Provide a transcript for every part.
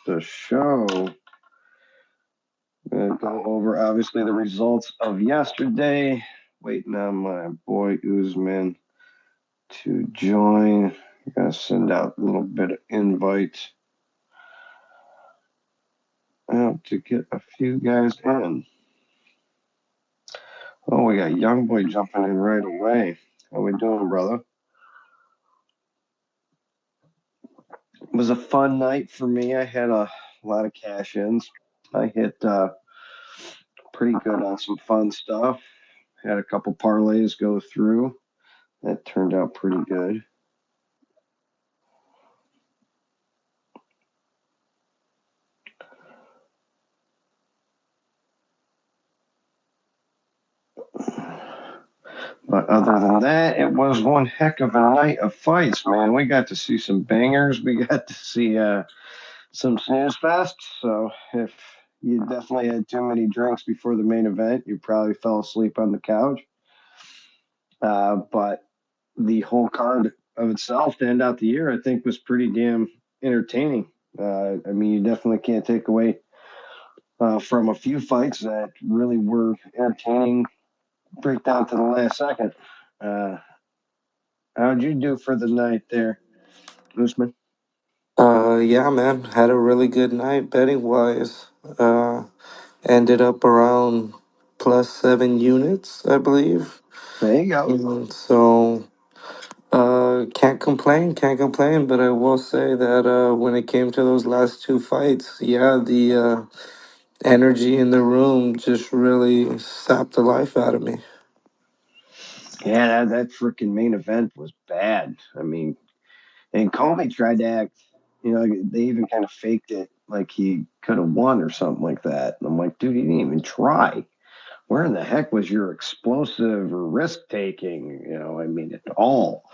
the show. I'm going to go over, obviously, the results of yesterday. Waiting on my boy Usman to join. I got to send out a little bit of invites out to get a few guys in. Oh, we got Young Boy jumping in right away. How we doing, brother? It was a fun night for me. I had a lot of cash ins. I hit pretty good on some fun stuff. Had a couple parlays go through. That turned out pretty good. But other than that, it was one heck of a night of fights, man. We got to see some bangers. We got to see some snooze fests. So if you definitely had too many drinks before the main event, you probably fell asleep on the couch. But the whole card of itself to end out the year, I think, was pretty damn entertaining. I mean, you definitely can't take away from a few fights that really were entertaining, break down to the last second. Uh, how'd you do for the night there, Usman? Yeah, man, had a really good night betting wise. Ended up around plus 7 units, I believe. There you go. So, can't complain, can't complain. But I will say that when it came to those last two fights, yeah, the energy in the room just really sapped the life out of me. Yeah, that freaking main event was bad. I mean, and Comey tried to act, they even kind of faked it like he could have won or something like that. And I'm like, dude, he didn't even try. Where in the heck was your explosive or risk taking? I mean, at all.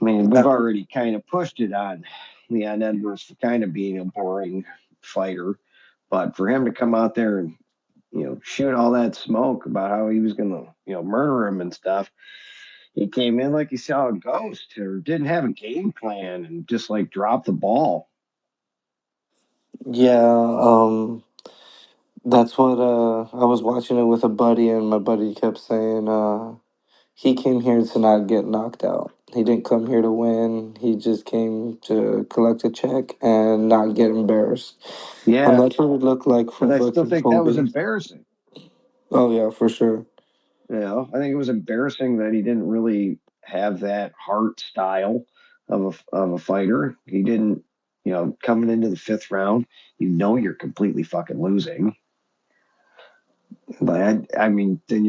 I mean, we've already kind of pushed it on Leon Edwards for kind of being a boring fighter, but for him to come out there and shoot all that smoke about how he was gonna murder him and stuff, he came in like he saw a ghost or didn't have a game plan and just like dropped the ball. Yeah, that's what I was watching it with a buddy, and my buddy kept saying, he came here to not get knocked out. He didn't come here to win. He just came to collect a check and not get embarrassed. And Yeah, that's what it looked like but from I still fucking think that was Kobe. embarrassing. Oh yeah, for sure. I think it was embarrassing that he didn't really have that heart style of a fighter. He didn't, coming into the fifth round, you're completely fucking losing. But I mean, then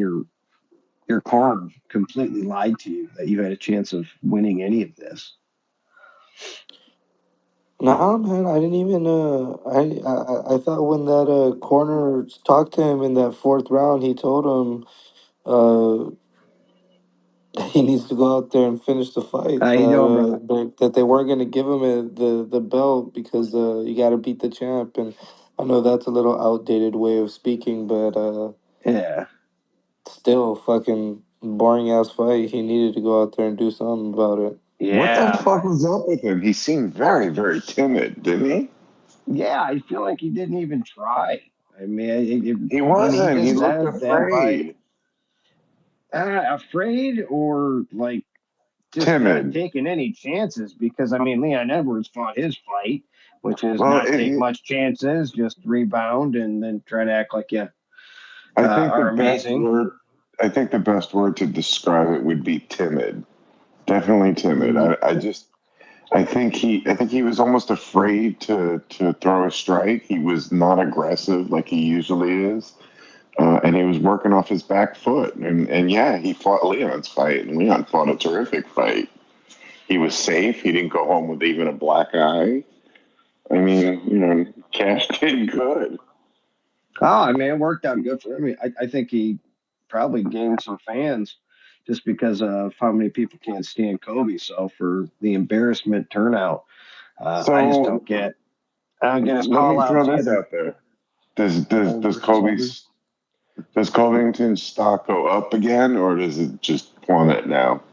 your corner completely lied to you that you had a chance of winning any of this. Nah, man, I didn't even. I thought when that corner talked to him in that fourth round, he told him he needs to go out there and finish the fight. How you doing, brother? That they weren't going to give him the belt because you got to beat the champ. And I know that's a little outdated way of speaking, but Yeah, still, fucking boring ass fight. He needed to go out there and do something about it. What the yeah, fuck was up with him? He seemed very, very timid, didn't he? yeah. I feel like he didn't even try. I mean, He when he wasn't. He just looked said that by afraid. afraid or like just not Timid. taking any chances because I mean Leon Edwards fought his fight, which is Well, not take much chances, just rebound and then try to act like you I think the are best amazing. word. I think the best word to describe it would be timid. Definitely timid. Mm, I think he was almost afraid to throw a strike. He was not aggressive like he usually is. And he was working off his back foot. And yeah, he fought Leon's fight, and Leon fought a terrific fight. He was safe. He didn't go home with even a black eye. I mean, Cash did good. Oh, I mean, it worked out good for him. I think he probably gained some fans just because of how many people can't stand Kobe. So for the embarrassment turnout, I just don't So get. I don't get his let call me throw outs this either. out there. Does Versus over. Covington's stock go up again, or does it just plummet now?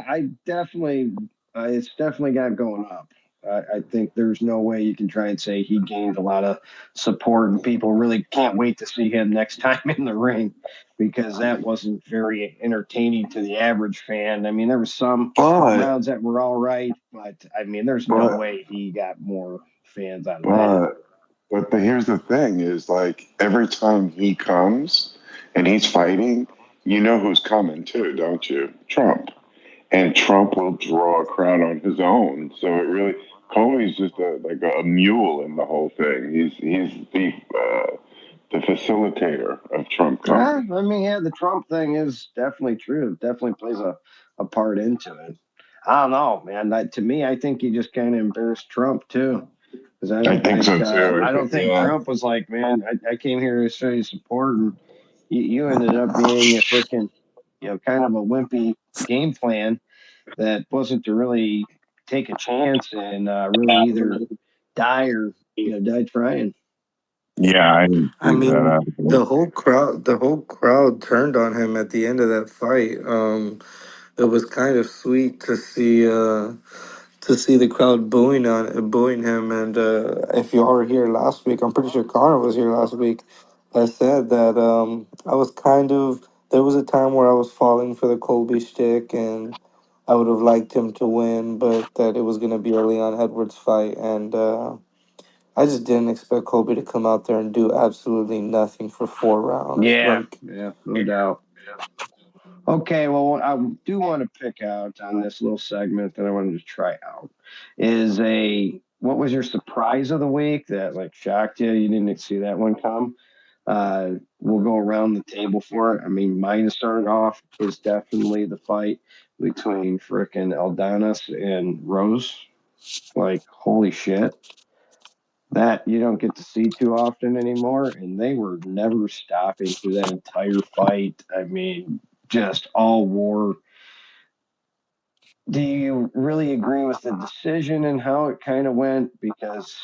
I definitely, it's definitely got going up. I think there's no way you can try and say he gained a lot of support, and people really can't wait to see him next time in the ring because that wasn't very entertaining to the average fan. I mean, there was some But rounds that were all right, but I mean, there's no but way he got more fans out of that. but here's the thing: is like every time he comes and he's fighting, you know who's coming too, don't you? Trump. And Trump will draw a crowd on his own. So it really, Comey's just like a mule in the whole thing. He's the facilitator of Trump Yeah, coming. I mean, yeah, the Trump thing is definitely true. It definitely plays a part into it. I don't know, man. That, to me, I think he just kind of embarrassed Trump too, because I I don't think think so too. I don't think Yeah. Trump was like, man, I came here to show you support, and you ended up being a freaking, kind of a wimpy game plan that wasn't to really take a chance and really either die or die trying. Yeah, I didn't I see mean, that either. the whole crowd turned on him at the end of that fight. It was kind of sweet to see the crowd booing him. And if you all were here last week, I'm pretty sure Connor was here last week. I said that I was kind of there was a time where I was falling for the Colby shtick, and I would have liked him to win, but that it was going to be a Leon Edwards fight, and I just didn't expect Colby to come out there and do absolutely nothing for 4 rounds. Yeah, Like, yeah, no doubt. Okay, well, what I do want to pick out on this little segment that I wanted to try out is what was your surprise of the week that like shocked you? You didn't see that one come. We'll go around the table for it. I mean, mine started off is definitely the fight between frickin' Aldanis and Rose. Like, holy shit. That you don't get to see too often anymore. And they were never stopping through that entire fight. I mean, just all war. Do you really agree with the decision and how it kind of went? Because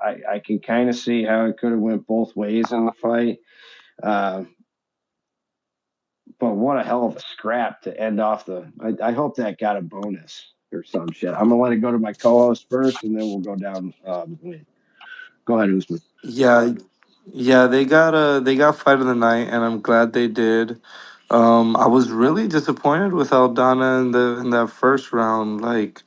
I can kind of see how it could have went both ways in the fight. Uh, but what a hell of a scrap to end off the. I hope that got a bonus or some shit. I'm gonna let it go to my co-host first, and then we'll go down. Go ahead, Usman. yeah, yeah, they got fight of the night, and I'm glad they did. I was really disappointed with Aldana in that first round. Like,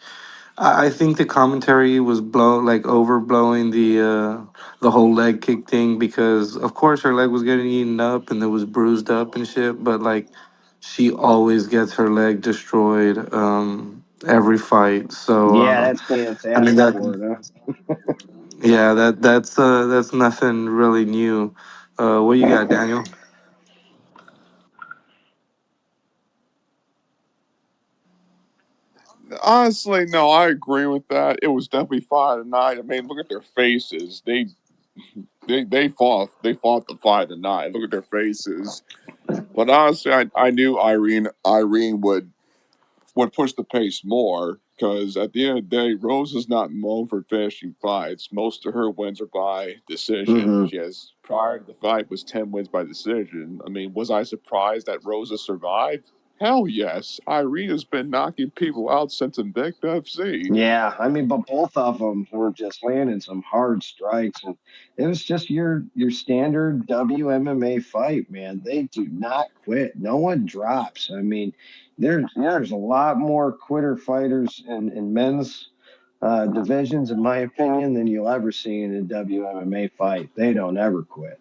I think the commentary was overblowing the whole leg kick thing, because of course her leg was getting eaten up and it was bruised up and shit, but like she always gets her leg destroyed every fight. So Yeah, that stance I mean asked that for it. Huh? yeah, that's nothing really new. What you got, Daniel? Honestly, no, I agree with that. It was definitely fight of the night. I mean, look at their faces. They fought the fight of the night. Look at their faces. But honestly, I knew Irene would push the pace more, because at the end of the day, Rose is not known for finishing fights. Most of her wins are by decision. Mm-hmm. She has, prior to the fight, was 10 wins by decision. I mean, was I surprised that Rosa survived? Hell yes. Irene has been knocking people out since Invicta FC. Yeah, I mean, but both of them were just landing some hard strikes, and it was just your standard WMMA fight, man. They do not quit. No one drops. I mean, there's a lot more quitter fighters in men's divisions, in my opinion, than you'll ever see in a WMMA fight. They don't ever quit.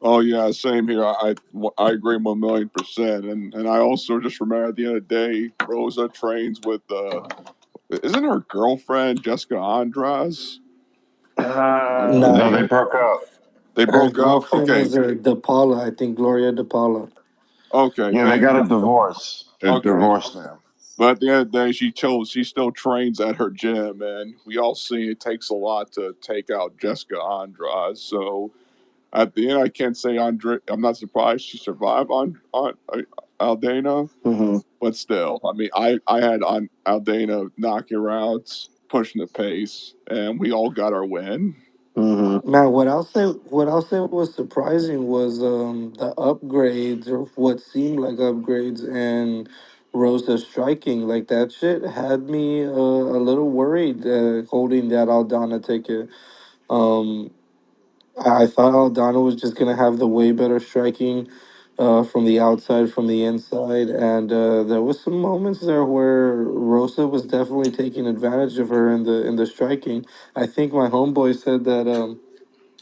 Oh yeah, same here. I agree 1,000,000%. And I also just remember at the end of the day, Rosa trains with isn't her girlfriend Jessica Andras? No, No, they broke up. They her broke up. girlfriend Okay, is De Paula, I think Gloria De Paula. okay, Yeah, they thank got a you. divorce. They're Okay, divorced now. but at the end of the day, she still trains at her gym, and we all see it takes a lot to take out Jessica Andras. So at the end, I can't say Andre. I'm not surprised she survived on Aldana. Hmm. But still, I mean, I had on Aldana knocking routes, pushing the pace, and we all got our win. Hmm. Man, what I'll say was surprising was the upgrades, or what seemed like upgrades, and Rosa striking. Like that shit had me a little worried holding that Aldana ticket. Um, I thought Aldana was just gonna have the way better striking from the outside, from the inside, and there was some moments there where Rosa was definitely taking advantage of her in the striking. I think my homeboy said that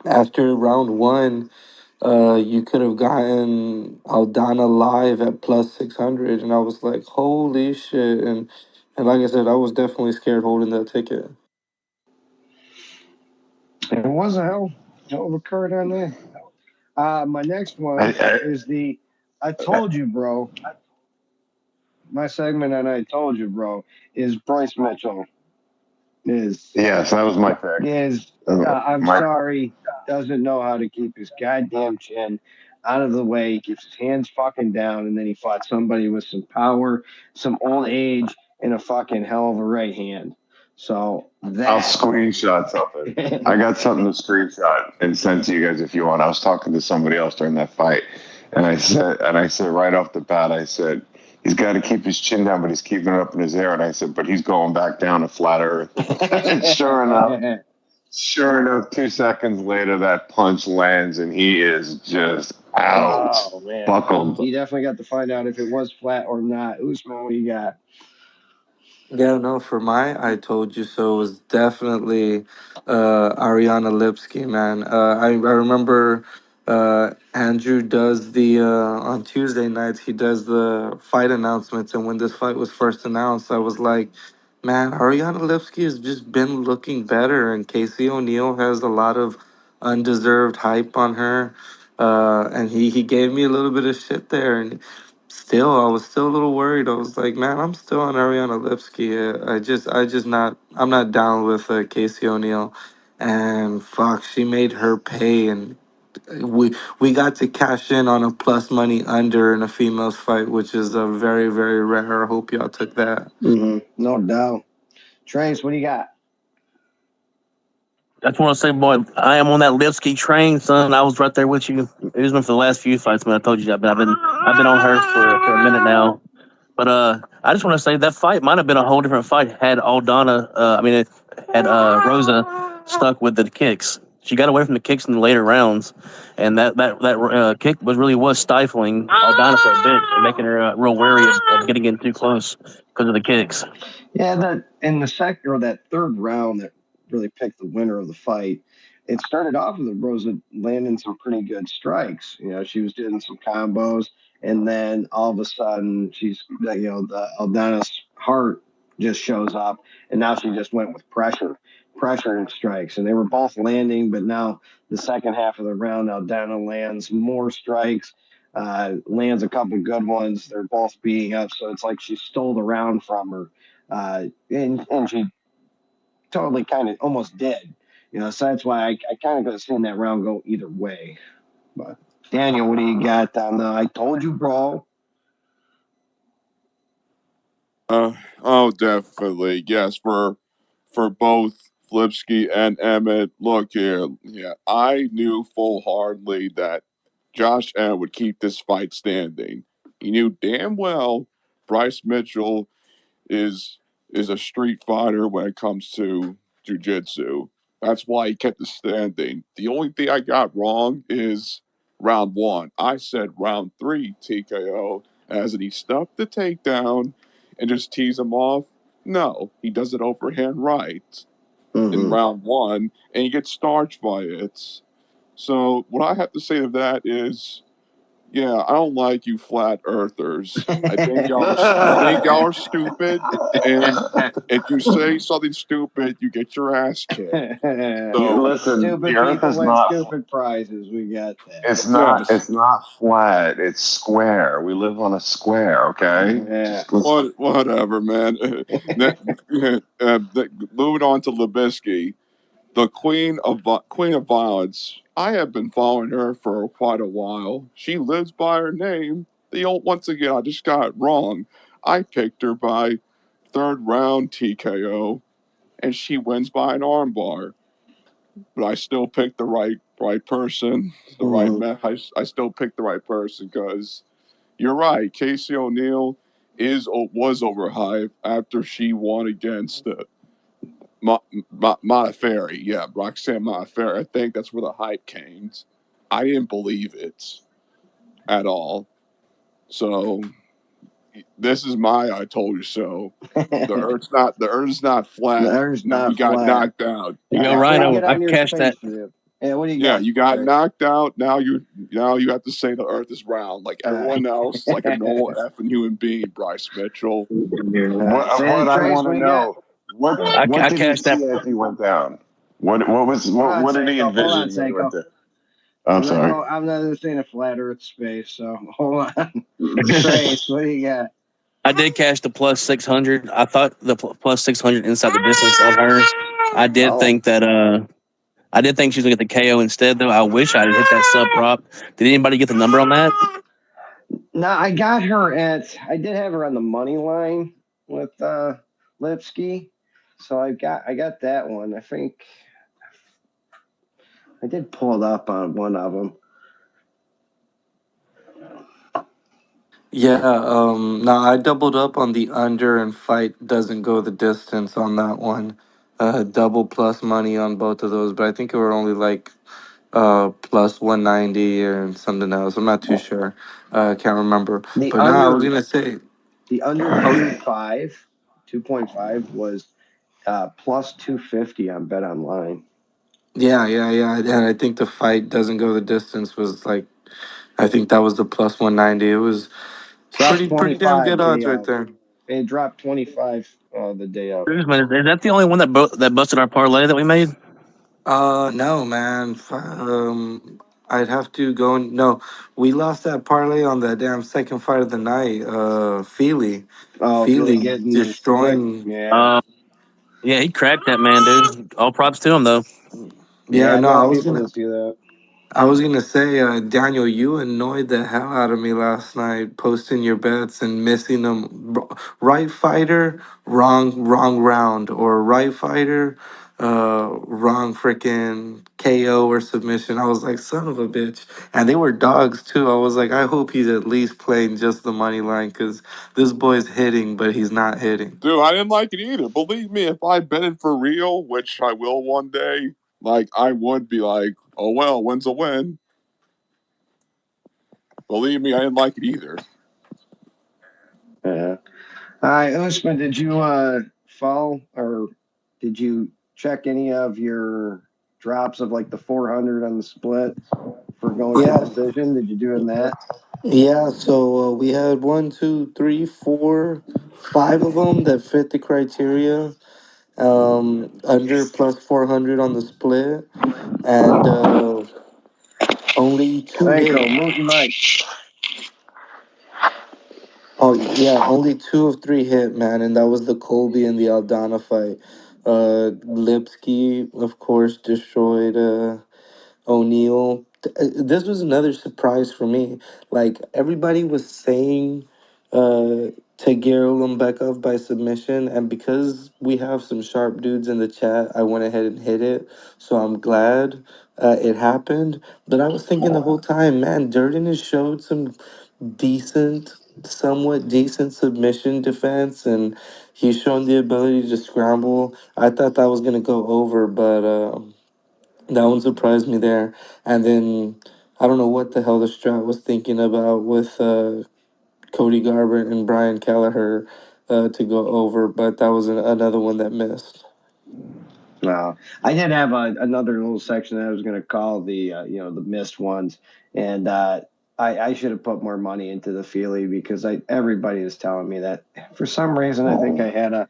after round one, you could have gotten Aldana live at plus 600, and I was like, holy shit! And like I said, I was definitely scared holding that ticket. It was a hell of a card on there. My next one I, is the I told you, bro. My segment on I told you, bro, is Bryce Mitchell is yes, that was my pick. is I'm My sorry, doesn't know how to keep his goddamn chin out of the way. He keeps his hands fucking down, and then he fought somebody with some power, some old age, and a fucking hell of a right hand. So I'll that. screenshot something. I got something to screenshot and send to you guys if you want. I was talking to somebody else during that fight, and I said right off the bat, I said he's got to keep his chin down, but he's keeping it up in his air. And I said, but he's going back down to flat earth. And sure enough, 2 seconds later, that punch lands, and he is just out, Oh man, buckled. he definitely got to find out if it was flat or not. Usman, what do you got? Yeah, no, for my I told you so was definitely Ariana Lipsky, man. I remember Andrew does the on Tuesday nights he does the fight announcements, and when this fight was first announced, I was like, man, Ariana Lipsky has just been looking better, and Casey O'Neill has a lot of undeserved hype on her. And he gave me a little bit of shit there, and still, I was still a little worried. I was like, man, I'm still on Ariana Lipsky. I'm not down with Casey O'Neill. And fuck, she made her pay, and we got to cash in on a plus money under in a females fight, which is a very very rare. I hope y'all took that. No doubt. Trace, what do you got? I just want to say, boy, I am on that Lipsky train, son. I was right there with you. Usman for the last few fights, man. I told you that, but I've been on her for a minute now. But I just want to say that fight might have been a whole different fight had Aldana, had Rosa stuck with the kicks. She got away from the kicks in the later rounds, and that kick was stifling Aldana for a bit and making her real wary of getting in too close because of the kicks. Yeah, that in the second or that third round that really picked the winner of the fight. It started off with Rosa landing some pretty good strikes. You know, she was doing some combos, and then all of a sudden, the Aldana's heart just shows up, and now she just went with pressure and strikes, and they were both landing. But now the second half of the round, Aldana lands more strikes, lands a couple good ones. They're both beating up, so it's like she stole the round from her, and she totally kind of almost did. You know, so that's why I kind of could have seen that round go either way. But Daniel, what do you got on the I told you, bro? Oh, definitely. Yes, for both Flipsky and Emmett. Look here. Yeah, I knew full heartedly that Josh Emmett would keep this fight standing. He knew damn well Bryce Mitchell is is a street fighter when it comes to jujitsu. That's why he kept it standing. The only thing I got wrong is round one. I said round three TKO, as in he stuffed the takedown and just tease him off. No, he does it overhand right in Mm-hmm. round one, and he gets starched by it. So what I have to say to that is, yeah, I don't like you flat earthers. I think y'all are stupid, and if you say something stupid, you get your ass kicked. So Listen, the Stupid Earth people is win not. stupid prizes. We got that. It's not. yes, It's not flat. It's square. We live on a square. Okay. Yeah. Just let's. whatever, man. Moving on to Libisky, the queen of violence. I have been following her for quite a while. She lives by her name. Once again, I just got it wrong. I picked her by third round TKO, and she wins by an armbar. But I still picked the right person, the right Mm-hmm. man. I still picked the right person because you're right. Casey O'Neill was overhyped after she won against Modafferi. Yeah, Roxanne Modafferi. I think that's where the hype came. I didn't believe it at all. So this is my I told you so. The earth's not The flat. Earth's No, you not got flat. knocked out. Yo, Yeah, way to Rhino, get I on your cashed that. space rib. Yeah, what do you Yeah, got? you got Trey? knocked out. Now you have to say the earth is round like Uh, everyone else, like a normal effing human being, Bryce Mitchell. say What it, I Trace. want What to do you got? know, what I did he cashed that. see as he went down? What was Hold on, what did he Seiko. Hold on, envision when he went Seiko. there? I'm I'm gonna sorry. go. I'm not saying a flat Earth space. So hold on, Trace. What do you got? I did cash the plus 600. I thought the plus 600 inside the distance on her. I did Oh, think that I did think she was gonna get the KO instead though. I wish I had hit that sub prop. Did anybody get the number on that? no, I got her at. I did have her on the money line with Lipsky, so I got that one. I think I did pull it up on one of them. Yeah, no, I doubled up on the under and fight doesn't go the distance on that one. Double plus money on both of those, but I think it were only like plus 190 or something else. I'm not too sure. Can't remember. The But now I was under gonna say the under I was 2.5 was plus 250 on Bet Online. yeah. And I think the fight doesn't go the distance was like I think that was the plus 190. It was it's Dropped pretty damn 25 good odds day right of. there. It dropped 25 the day of. Usman, is that the only one that busted our parlay that we made? No, man. I'd have to go. No, we lost that parlay on the damn second fight of the night. Oh, Philly Feely getting split. destroying. Yeah. Uh, yeah, he cracked that man, dude. All props to him though. Yeah, Yeah, I no, want people to see that. I was gonna say, Daniel, you annoyed the hell out of me last night, posting your bets and missing them. Right fighter, wrong round, or right fighter, wrong freaking KO or submission. I was like, son of a bitch, and they were dogs too. I was like, I hope he's at least playing just the money line because this boy's hitting, but he's not hitting. Dude, I didn't like it either. Believe me, if I bet it for real, which I will one day, like I would be like, oh well, win's a win. Believe me, I didn't like it either. Yeah. All right, Usman, did you follow or did you check any of your drops of like the 400 on the split for going to Yeah, decision? Did you do in that? yeah. So we had one, two, three, four, five of them that fit the criteria. Under plus 400 on the split, and only two Franco, hit. mute your mic. Oh yeah, only two of three hit, man, and that was the Colby and the Aldana fight. Lipsky, of course, destroyed O'Neal. This was another surprise for me. Like everybody was saying, Tagir Umbekov by submission, and because we have some sharp dudes in the chat, I went ahead and hit it. So I'm glad it happened. But I was thinking the whole time, man, Durden has showed some decent, somewhat decent submission defense, and he's shown the ability to scramble. I thought that was gonna go over, but. That one surprised me there. And then I don't know what the hell the Strat was thinking about with Cody Garbrandt and Brian Kelleher to go over, but that was another one that missed. No, I did have another little section that I was going to call the the missed ones, and I should have put more money into the Feely because everybody is telling me that for some reason I think I had a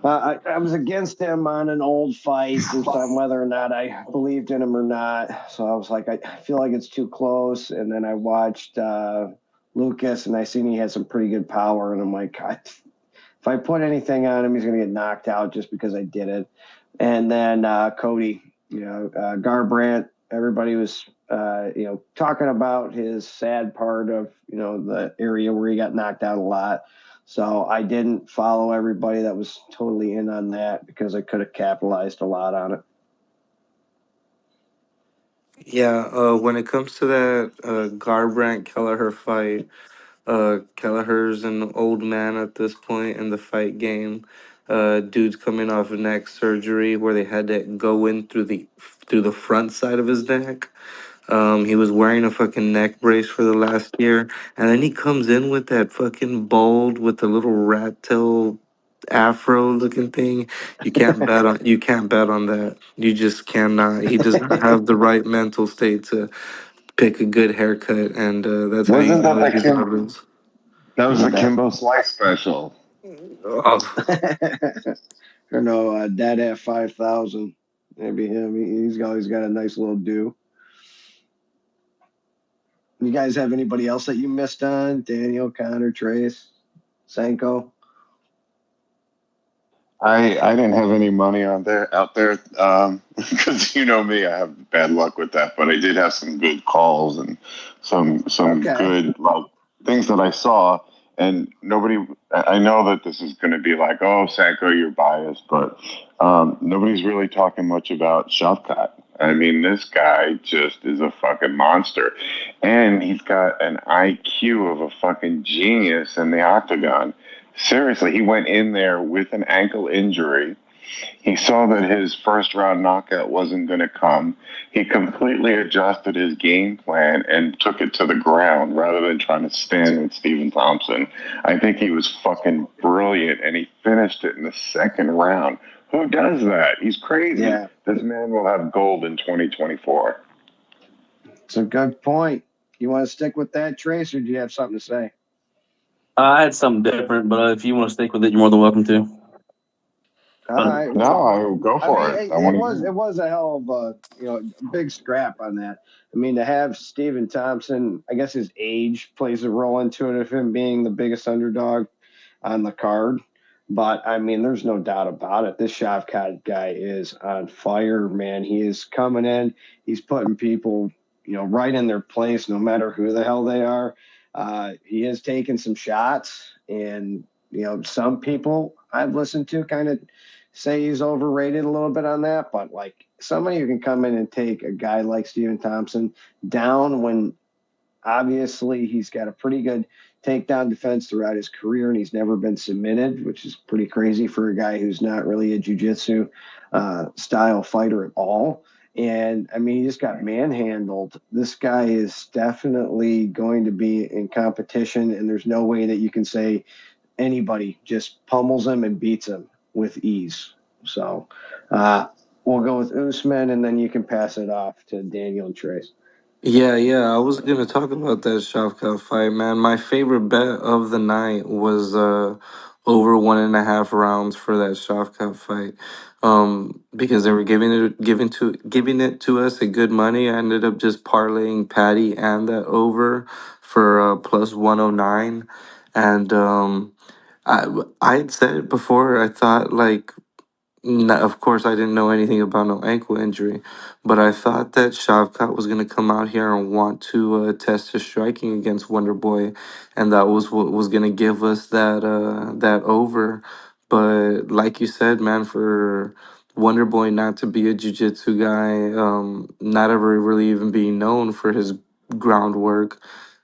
I was against him on an old fight just on whether or not I believed in him or not. So I was like, I feel like it's too close. And then I watched Lucas and I seen he had some pretty good power. And I'm like, if I put anything on him, he's going to get knocked out just because I did it. And then Cody, Garbrandt, everybody was, talking about his sad part of, the area where he got knocked out a lot. So I didn't follow everybody that was totally in on that because I could have capitalized a lot on it. Yeah, when it comes to that Garbrandt Kelleher fight, Kelleher's an old man at this point in the fight game. Dude's coming off neck surgery where they had to go in through the front side of his neck. He was wearing a fucking neck brace for the last year, and then he comes in with that fucking bald with the little rat tail afro looking thing. You can't bet on that. You just cannot. He does not have the right mental state to pick a good haircut, and that's how you Wasn't that know the he's gonna Kim? lose. That was What's the that? Kimbo Slice special. Oh, Or no, Dad at 5,000. Maybe him. He's always got a nice little do. You guys have anybody else that you missed on? Daniel, Connor, Trace, Sanko? I didn't have any money on there out there because you know me, I have bad luck with that. But I did have some good calls and some Okay. good like things that I saw. And nobody, I know that this is going to be like, oh, Sanko, you're biased, but nobody's really talking much about Shavkat. I mean, this guy just is a fucking monster, and he's got an IQ of a fucking genius in the octagon. Seriously, he went in there with an ankle injury. He saw that his first round knockout wasn't going to come. He completely adjusted his game plan and took it to the ground rather than trying to stand with Stephen Thompson. I think he was fucking brilliant, and he finished it in the second round. Who does that? He's crazy. Yeah, This man will have gold in 2024. it's a good point. You want to stick with that, Trace, or do you have something to say? I had something different, but if you want to stick with it, you're more than welcome to. All But right. No, Well, I will go I mean, for it. I want to hear it it. was a hell of a big scrap on that. I mean, to have Stephen Thompson, I guess his age plays a role into it of him being the biggest underdog on the card. But I mean, there's no doubt about it. This Shavkat guy is on fire, man. He is coming in. He's putting people, right in their place, no matter who the hell they are. He has taken some shots, and some people I've listened to kind of say he's overrated a little bit on that. But like somebody who can come in and take a guy like Stephen Thompson down when obviously he's got a pretty good takedown defense throughout his career, and he's never been submitted, which is pretty crazy for a guy who's not really a jiu-jitsu style fighter at all. And I mean, he just got manhandled. This guy is definitely going to be in competition, and there's no way that you can say anybody just pummels him and beats him with ease. So we'll go with Usman, and then you can pass it off to Daniel and Trace. yeah. I was gonna talk about that Shavkat fight, man. My favorite bet of the night was over 1.5 rounds for that Shavkat fight. Because they were giving it to us at good money. I ended up just parlaying Patty and that over for plus 109. And I had said it before. I thought like no, of course, I didn't know anything about no ankle injury, but I thought that Shavkat was going to come out here and want to test his striking against Wonder Boy, and that was what was going to give us that over. But like you said, man, for Wonder Boy not to be a jiu-jitsu guy, not ever really even being known for his groundwork,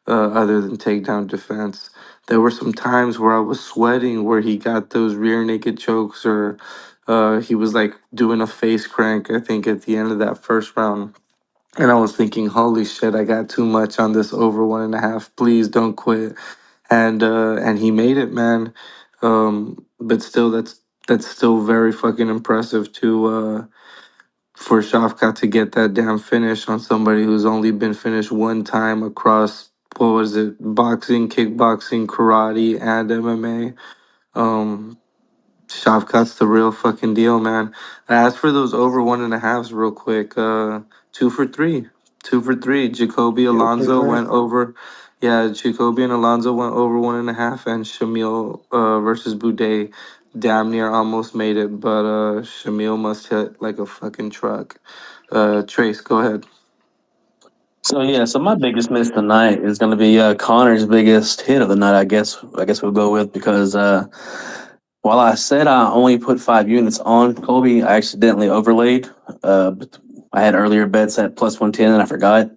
other than takedown defense. There were some times where I was sweating where he got those rear naked chokes or he was like doing a face crank, I think, at the end of that first round. And I was thinking, holy shit, I got too much on this over 1.5. Please don't quit. And he made it, man. But still, that's still very fucking impressive to for Shafkat to get that damn finish on somebody who's only been finished one time across what was it, boxing, kickboxing, karate, and MMA. Shavkat's the real fucking deal, man. As for those over 1.5s, real quick, two for three, 2 for 3. Jacoby 2 for 3. Alonso went over. Yeah, Jacoby and Alonso went over 1.5, and Shamil versus Boudet damn near almost made it, but Shamil must hit like a fucking truck. Trace, go ahead. so my biggest miss tonight is going to be Connor's biggest hit of the night. I guess we'll go with because while I said I only put 5 units on Kobe, I accidentally overlaid. But I had earlier bets at plus 110 and I forgot.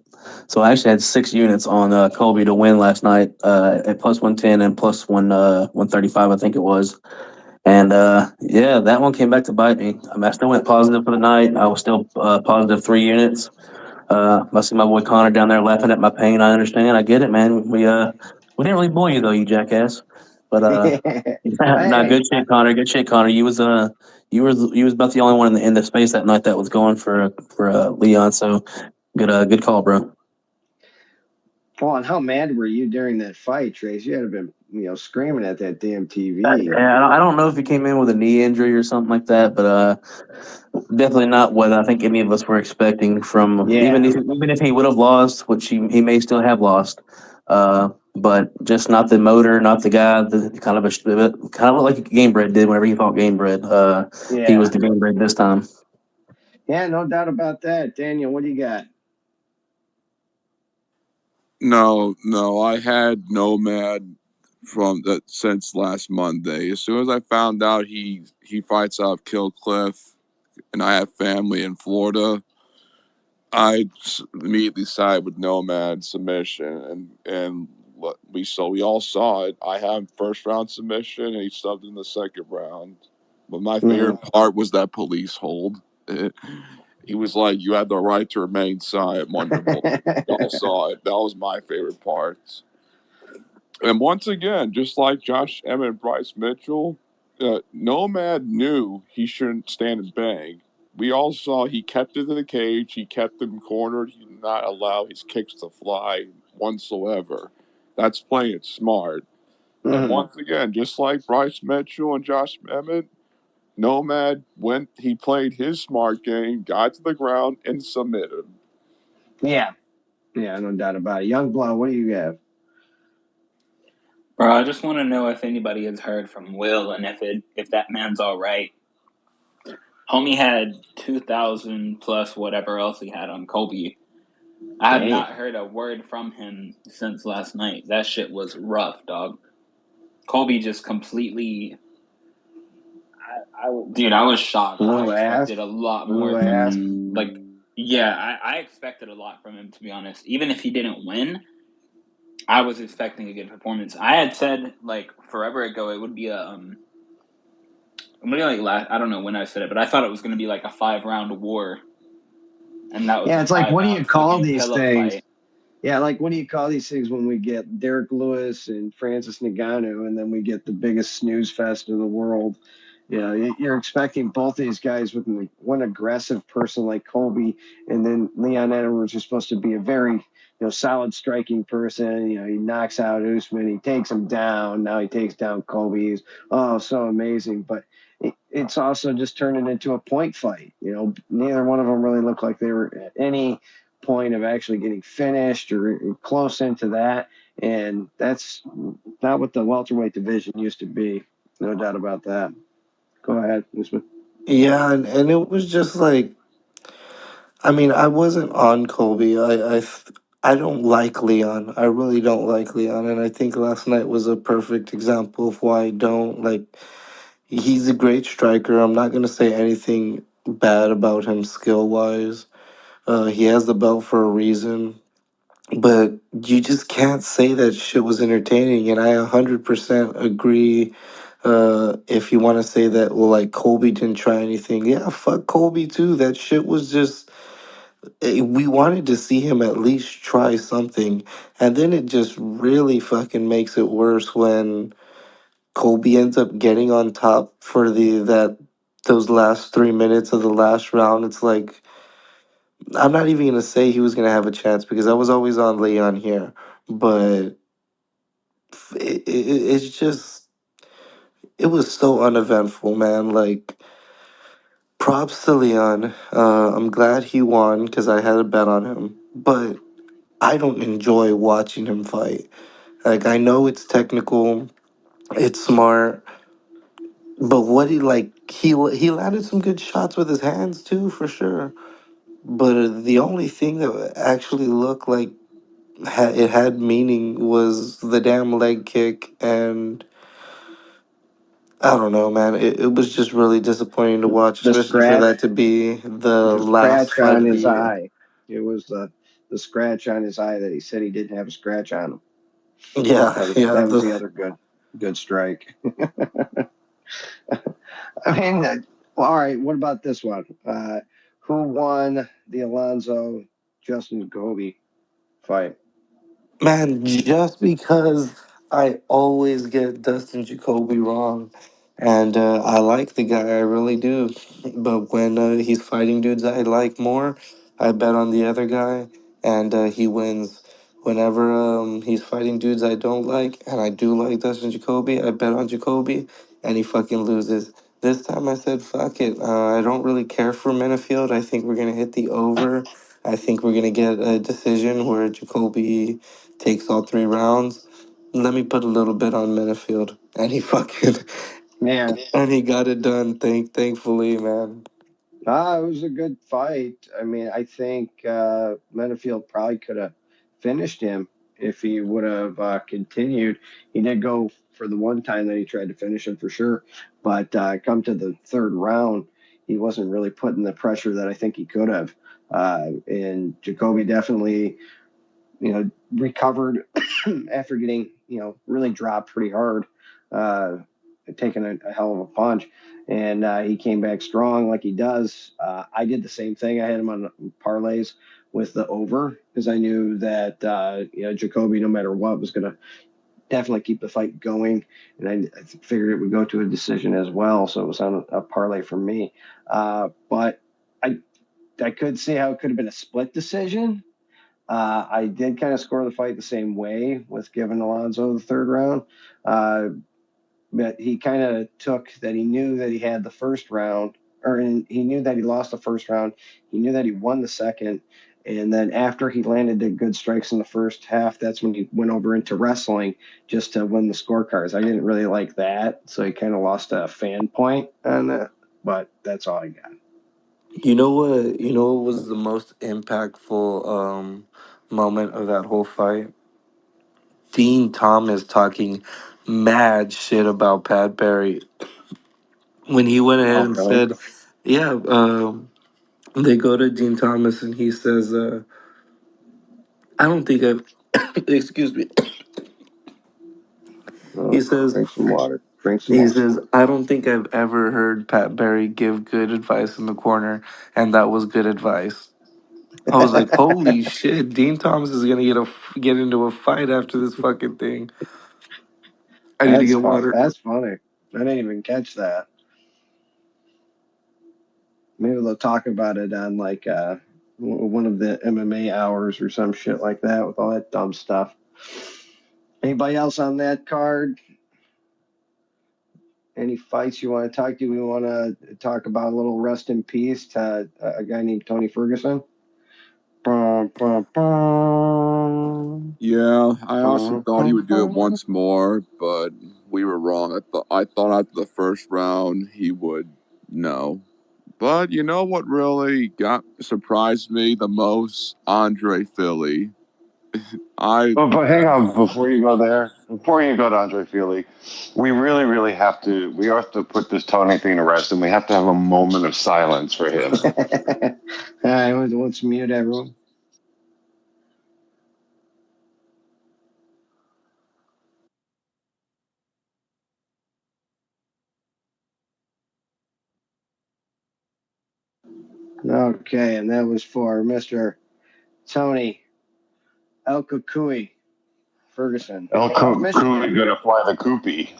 So I actually had 6 units on Colby to win last night at plus 110 and plus 135, I think it was. And yeah, that one came back to bite me. I mean, I still went positive for the night. I was still positive 3 units. I see my boy Connor down there laughing at my pain. I understand. I get it, man. We didn't really bully you though, you jackass. But not Hey, good shit, Connor. Good shit, Connor. You was about the only one in the space that night that was going for Leon. So good call, bro. well, and how mad were you during that fight, Trace? You had to have been, screaming at that damn TV. Yeah, I don't know if he came in with a knee injury or something like that, but definitely not what I think any of us were expecting from Yeah. even if he would have lost, which he may still have lost. But just not the motor, not the guy. The kind of like Gamebred did whenever he fought Gamebred. He was Yeah. the Gamebred this time. Yeah, no doubt about that. Daniel, what do you got? No, I had Nomad from that since last Monday. As soon as I found out he fights out of Kill Cliff, and I have family in Florida, I immediately sided with Nomad submission, and we all saw it. I had first round submission, and he subbed in the second round. But my Hmm. favorite part was that police hold. He was like, "You had the right to remain silent, Wonderboy." Y'all saw it. That was my favorite part. And once again, just like Josh Emmett and Bryce Mitchell, Nomad knew he shouldn't stand and bang. We all saw he kept it in the cage. He kept him cornered. He did not allow his kicks to fly whatsoever. That's playing it smart. And Hmm. once again, just like Bryce Mitchell and Josh Emmett, Nomad went. He played his smart game, got to the ground, and submitted. Yeah. Yeah, no doubt about it. Young Blood, what do you have? Bro, I just want to know if anybody has heard from Will and if that man's all right. Homie had 2,000 plus whatever else he had on Kobe. I have Dang. not heard a word from him since last night. That shit was rough, dog. Kobe just completely. Dude, I was shocked. I Blue ass. expected a lot Blue more ass. from. Like, yeah, I expected a lot from him, to be honest. Even if he didn't win, I was expecting a good performance. I had said, like, forever ago, it would be I don't know when I said it, but I thought it was going to be like a 5 round war, and that was Yeah, a it's like, what do you call freaking these pillow things? fight. Yeah, like what do you call these things when we get Derek Lewis and Francis Ngannou, and then we get the biggest snooze fest in the world? You're expecting both these guys with one aggressive person like Kobe, and then Leon Edwards is supposed to be a very solid striking person. He knocks out Usman, he takes him down. Now he takes down Kobe. So amazing, but it's also just turning into a point fight. Neither one of them really looked like they were at any point of actually getting finished or close into that. And that's not what the welterweight division used to be. No doubt about that. Go ahead, Usman. Yeah, and it was just like, I mean, I wasn't on Kobe. I don't like Leon. I really don't like Leon, and I think last night was a perfect example of why I don't like. He's a great striker. I'm not gonna say anything bad about him skill wise. He has the belt for a reason, but you just can't say that shit was entertaining. And I 100% agree. If you want to say that, well, like Kobe didn't try anything, yeah, fuck Kobe too. That shit was just. We wanted to see him at least try something, and then it just really fucking makes it worse when Kobe ends up getting on top for those last 3 minutes of the last round. It's like I'm not even gonna say he was gonna have a chance because I was always on Leon here, but it's just it was so uneventful, man. Like props to Leon. I'm glad he won because I had a bet on him, but I don't enjoy watching him fight. Like I know it's technical, it's smart, but what he landed some good shots with his hands too, for sure. But the only thing that actually looked like it had meaning was the damn leg kick, and I don't know, man. It was just really disappointing to watch, The especially for scratch, that to be the the last scratch fight on of the his year. eye. It was the scratch on his eye that he said he didn't have a scratch on him. Yeah, yeah. That was the other good strike. I mean, well, all right. What about this one? Who won the Alonzo Justin Kobe fight? Man, just because I always get Dustin Jacoby wrong, and I like the guy, I really do. But when he's fighting dudes I like more, I bet on the other guy, and he wins. Whenever he's fighting dudes I don't like, and I do like Dustin Jacoby, I bet on Jacoby, and he fucking loses. This time I said, fuck it. I don't really care for Minifield. I think we're going to hit the over. I think we're going to get a decision where Jacoby takes all 3 rounds. Let me put a little bit on Minifield, and he fucking Man, and he got it done. Thankfully, man. it was a good fight. I mean, I think Menifield probably could have finished him if he would have continued. He did go for the one time that he tried to finish him for sure, but come to the third round, he wasn't really putting the pressure that I think he could have. And Jacoby definitely, recovered after getting, really dropped pretty hard, uh, taking a hell of a punch. And he came back strong like he does. I did the same thing. I had him on parlays with the over because I knew that, Jacoby, no matter what, was going to definitely keep the fight going. And I figured it would go to a decision as well. So it was on a parlay for me. But I could see how it could have been a split decision. I did kind of score the fight the same way with giving Alonzo the third round. Uh, but he kind of took that he knew that he had the first round, he knew that he lost the first round. He knew that he won the second. And then after he landed the good strikes in the first half, that's when he went over into wrestling just to win the scorecards. I didn't really like that. So he kind of lost a fan point on that. But that's all I got. You know what? You know what was the most impactful moment of that whole fight? Dean Thomas talking mad shit about Pat Barry when he went ahead Oh, and really? said, "Yeah." They go to Dean Thomas and he says, "I don't think I've." excuse me. He Oh, says, drink some water. Drink some He water. says, I don't think I've ever heard Pat Barry give good advice in the corner, and that was good advice. I was like, holy shit, Dean Thomas is gonna get into a fight after this fucking thing. I need to That's get fun. water. That's funny. I didn't even catch that. Maybe they'll talk about it on like one of the MMA hours or some shit like that with all that dumb stuff. Anybody else on that card? Any fights you want to talk to? We want to talk about a little rest in peace to a guy named Tony Ferguson. Bum, bum, bum. Yeah, I also Bum, thought he bum, would do it bum. once more, but we were wrong. I thought after the first round he would no. But you know what really got surprised me the most? Andre Philly. I But hang on, before you go there, before you go to Andre Fili, we really, really we have to put this Tony thing to rest, and we have to have a moment of silence for him. All right, let's mute everyone. Okay, and that was for Mr. Tony El Kukui Ferguson. El Michigan. Cooley gonna fly the Koopy.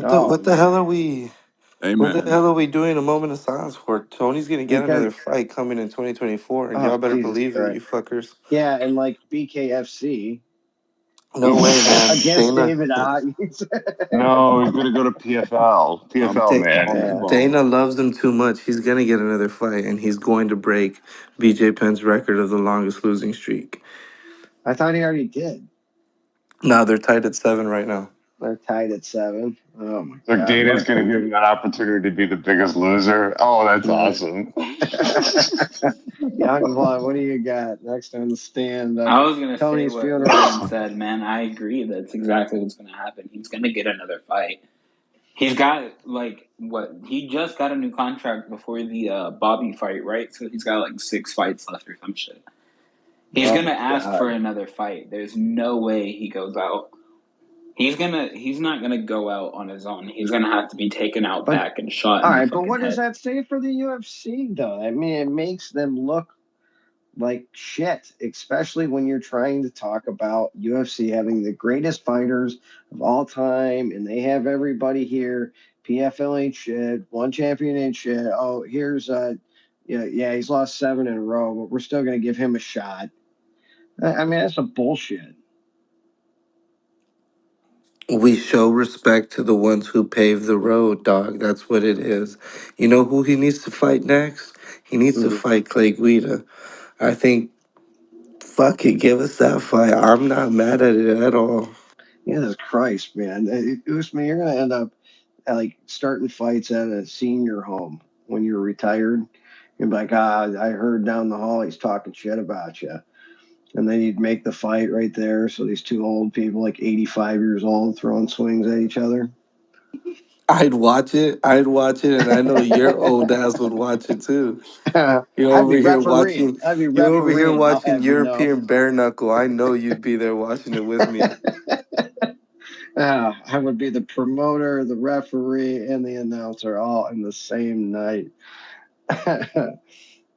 Oh, What the hell are man. we? What the amen. hell are we doing a moment of silence for? Tony's gonna get Because, another fight coming in 2024, and oh, y'all better Jesus believe it, Christ. you fuckers. Yeah, and like BKFC No way, man. against Dana. David Ottens. No, he's gonna go to PFL. I'm PFL, taking man. both of Yeah. them. Dana loves him too much. He's gonna get another fight, and he's going to break BJ Penn's record of the longest losing streak. I thought he already did. Now they're tied at 7 right now. They're tied at 7. Oh, my So God. Dana's gonna give him that opportunity to be the biggest loser. Oh, that's Yeah. awesome. Youngblood, what do you got next on the stand? I was gonna say Tony's what funeral. Ryan said, man. I agree. That's exactly what's gonna happen. He's gonna get another fight. He's got like what? He just got a new contract before the Bobby fight, right? So he's got like 6 fights left or some shit. He's Oh gonna my ask for god. another fight. There's no way he goes out. He's not gonna go out on his own. He's gonna have to be taken out But back and shot all in the right, but fucking what does head. that say for the UFC though? I mean, it makes them look like shit, especially when you're trying to talk about UFC having the greatest fighters of all time, and they have everybody here. PFL ain't shit. One champion ain't shit. Oh, here's yeah, he's lost 7 in a row, but we're still gonna give him a shot. I mean, that's some bullshit. We show respect to the ones who paved the road, dog. That's what it is. You know who he needs to fight next? He needs to Mm. fight Clay Guida. I think, fuck it, give us that fight. I'm not mad at it at all. Jesus Christ, man. Usman, you're gonna end up like starting fights at a senior home when you're retired. You're like, I heard down the hall he's talking shit about you. And then you'd make the fight right there. So these two old people, like 85 years old, throwing swings at each other. I'd watch it, and I know your old ass would watch it too. You're I'd over be here refereeing. watching. I'd be You're over here refereeing. I'll watching have you know. European bare knuckle. I know you'd be there watching it with me. I would be the promoter, the referee, and the announcer all in the same night.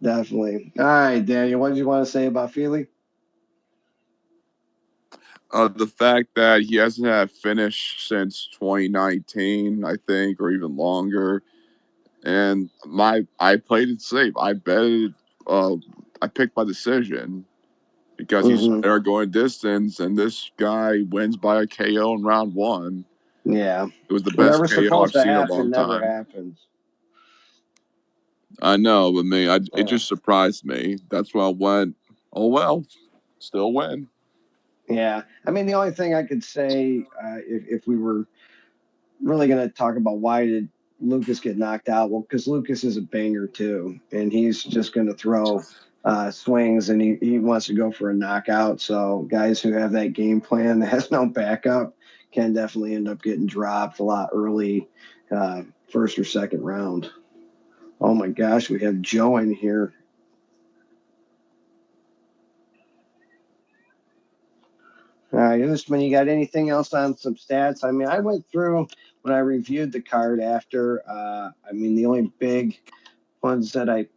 Definitely. All right, Daniel, what did you want to say about Feely? The fact that he hasn't had a finish since 2019, I think, or even longer. And I played it safe. I betted. I picked my decision because he's Mm-hmm. there going distance, and this guy wins by a KO in round one. Yeah. It was the best Whatever's KO supposed I've to seen in a happen long never time. happens. I know, but it Uh, just surprised me. That's why I went. Oh well, still win. yeah. I mean, the only thing I could say, if we were really going to talk about why did Lucas get knocked out, well, because Lucas is a banger too, and he's just going to throw swings, and he wants to go for a knockout. So guys who have that game plan that has no backup can definitely end up getting dropped a lot early, first or second round. Oh my gosh, we have Joe in here. Usman, you got anything else on some stats? I mean, I went through when I reviewed the card after. I mean, the only big ones that I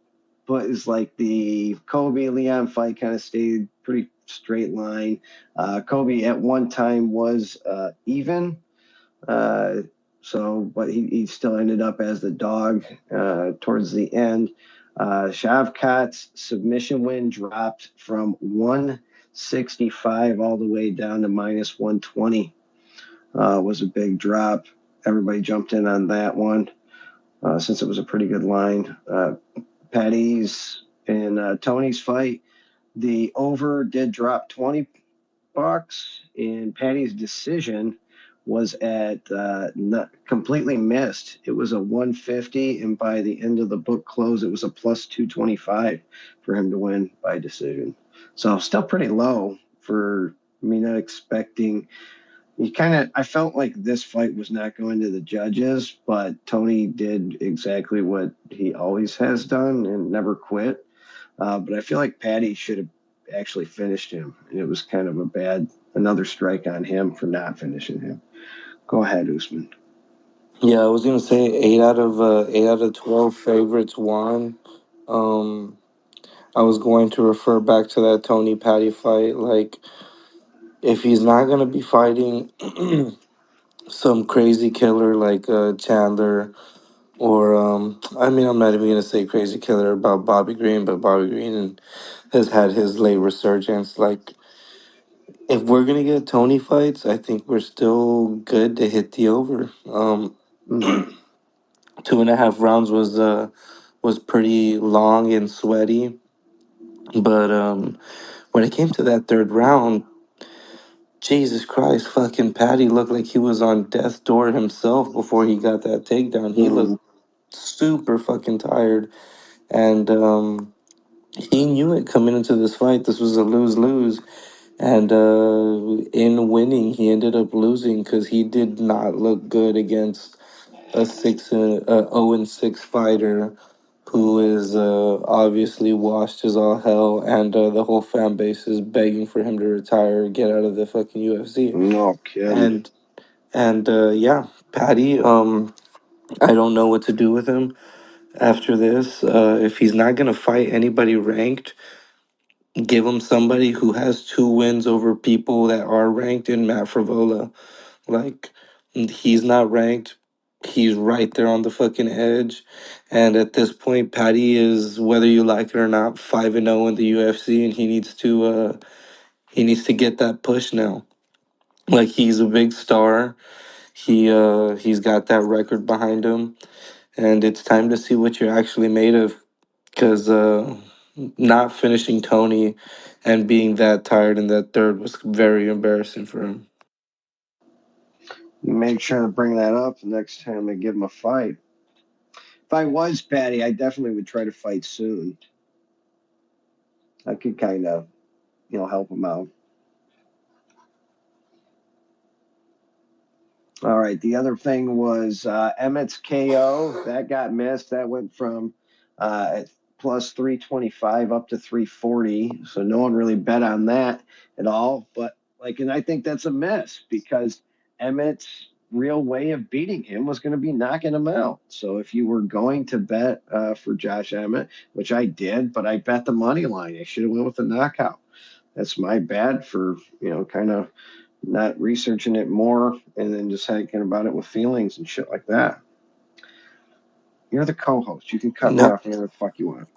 put is like the Kobe Leon fight kind of stayed pretty straight line. Kobe at one time was even. Uh, but he still ended up as the dog towards the end. Shavkat's submission win dropped from 165 all the way down to minus 120. Was a big drop. Everybody jumped in on that one since it was a pretty good line. Patty's and Tony's fight, the over did drop $20, and Patty's decision was at not completely missed. It was a 150, and by the end of the book close, it was a plus 225 for him to win by decision. So still pretty low for me, not expecting. I felt like this fight was not going to the judges, but Tony did exactly what he always has done and never quit. But I feel like Patty should have actually finished him. And it was kind of another strike on him for not finishing him. Go ahead, Usman. Yeah, I was gonna say 8 out of 12 favorites won. Um, I was going to refer back to that Tony Patty fight. Like, if he's not gonna be fighting some crazy killer like Chandler, or I mean, I'm not even gonna say crazy killer about Bobby Green, but Bobby Green has had his late resurgence. Like, if we're gonna get Tony fights, I think we're still good to hit the over. Mm-hmm. 2.5 rounds was pretty long and sweaty, but when it came to that third round, Jesus Christ, fucking Patty looked like he was on death's door himself before he got that takedown. He Mm-hmm. looked super fucking tired, and he knew it coming into this fight. This was a lose lose, and in winning, he ended up losing because he did not look good against a 0-6 fighter who is obviously washed as all hell, and the whole fan base is begging for him to retire, get out of the fucking UFC. No kidding. And yeah, Patty. I don't know what to do with him after this. If he's not gonna fight anybody ranked, give him somebody who has 2 wins over people that are ranked in Matt Frivola. Like, he's not ranked. He's right there on the fucking edge. And at this point, Patty is, whether you like it or not, 5-0 in the UFC, and he needs to get that push now. Like, he's a big star. He's got that record behind him, and it's time to see what you're actually made of. Because not finishing Tony and being that tired in that third was very embarrassing for him. Make sure to bring that up the next time I give him a fight. If I was Patty, I definitely would try to fight soon. I could kind of, help him out. All right. The other thing was Emmett's KO. That got missed. That went from plus 325 up to 340. So no one really bet on that at all. But, and I think that's a miss because Emmett's real way of beating him was going to be knocking him out. So if you were going to bet for Josh Emmett, which I did, but I bet the money line, I should have went with the knockout. That's my bad for, kind of not researching it more and then just thinking about it with feelings and shit like that. You're the co-host. You can cut me No. off whenever the fuck you want.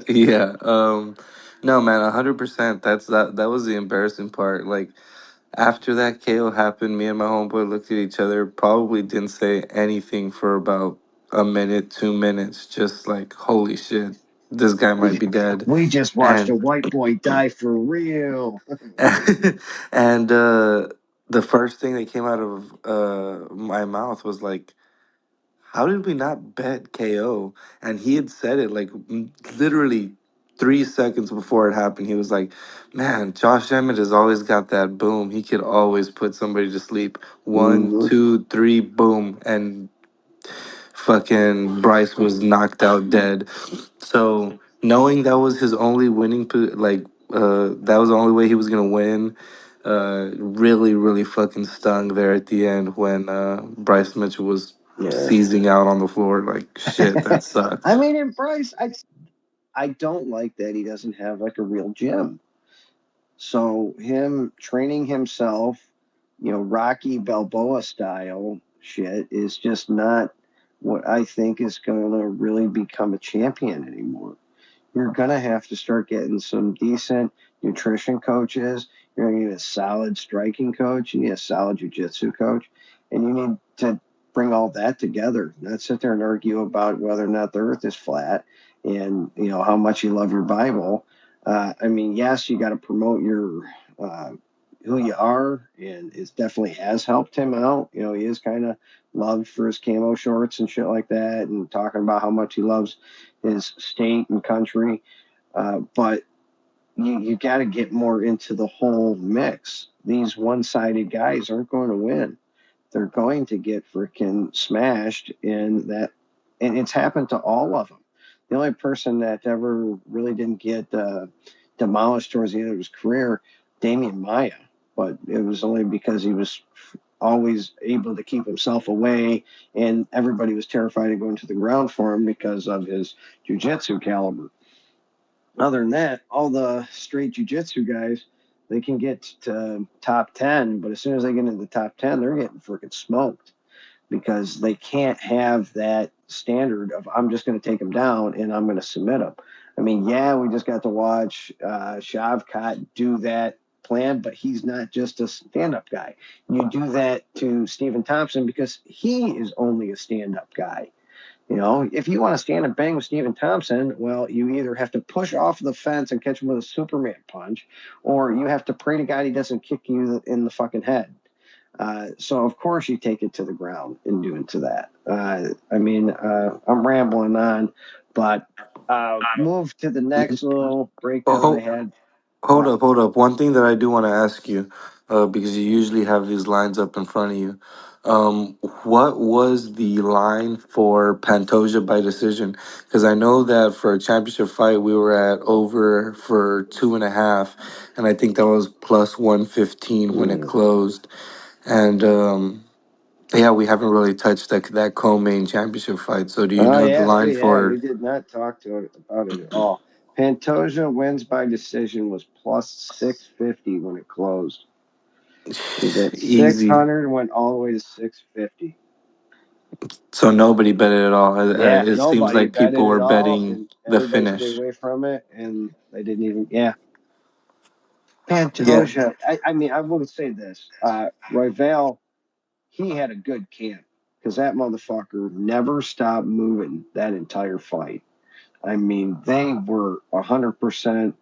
Yeah. No, man, 100%. That was the embarrassing part. Like, after that KO happened, me and my homeboy looked at each other, probably didn't say anything for about a minute, 2 minutes, just like, holy shit, this guy might We, be dead. we just watched And a white boy die for real. and the first thing that came out of my mouth was like, how did we not bet KO? And he had said it like literally 3 seconds before it happened. He was like, man, Josh Emmett has always got that boom. He could always put somebody to sleep. One, Mm-hmm. two, three, boom. And fucking Bryce was knocked out dead. So knowing that was his only that was the only way he was gonna win, really, really fucking stung there at the end when Bryce Mitchell was Yeah. seizing out on the floor. Like, shit, that I sucked. mean, in Bryce, I don't like that he doesn't have like a real gym. So him training himself, Rocky Balboa style shit is just not what I think is going to really become a champion anymore. You're going to have to start getting some decent nutrition coaches. You're going to need a solid striking coach. You need a solid jiu-jitsu coach. And you need to bring all that together, not sit there and argue about whether or not the earth is flat and, how much you love your Bible. I mean, yes, you got to promote your uh, who you are, and it definitely has helped him out. He is kind of loved for his camo shorts and shit like that, and talking about how much he loves his state and country. But you got to get more into the whole mix. These one-sided guys aren't going to win. They're going to get freaking smashed in that, and it's happened to all of them. The only person that ever really didn't get demolished towards the end of his career, Damian Maya, but it was only because he was always able to keep himself away, and everybody was terrified of going to the ground for him because of his jiu-jitsu caliber. Other than that, all the straight jiu-jitsu guys, they can get to top 10, but as soon as they get into the top 10, they're getting freaking smoked because they can't have that standard of I'm just going to take them down and I'm going to submit them. I mean, yeah, we just got to watch Shavkat do that plan, but he's not just a stand-up guy. You do that to Stephen Thompson because he is only a stand-up guy. If you want to stand and bang with Stephen Thompson, well, you either have to push off the fence and catch him with a Superman punch, or you have to pray to God he doesn't kick you in the fucking head. So of course you take it to the ground and do it to that. I'm rambling on, but move to the next little Oh, breakdown I had. hold What? up, hold up. One thing that I do want to ask you, because you usually have these lines up in front of you. What was the line for Pantoja by decision? Because I know that for a championship fight, we were at over for 2.5, and I think that was plus 115 when it Mm. closed. And yeah, we haven't really touched that co-main championship fight. So do you Oh know the yeah, line we for? did not talk to it about it at all. Pantoja wins by decision was plus 650 when it closed. It was at Easy. 600 and went all the way to 650. So nobody bet it at all. Yeah, It seems nobody like people betted were at all, betting and the everybody stayed finish. away from it, and they didn't even. Yeah, Yeah. Pantoja. I mean, I will say this: Royval, he had a good camp because that motherfucker never stopped moving that entire fight. I mean, they were 100%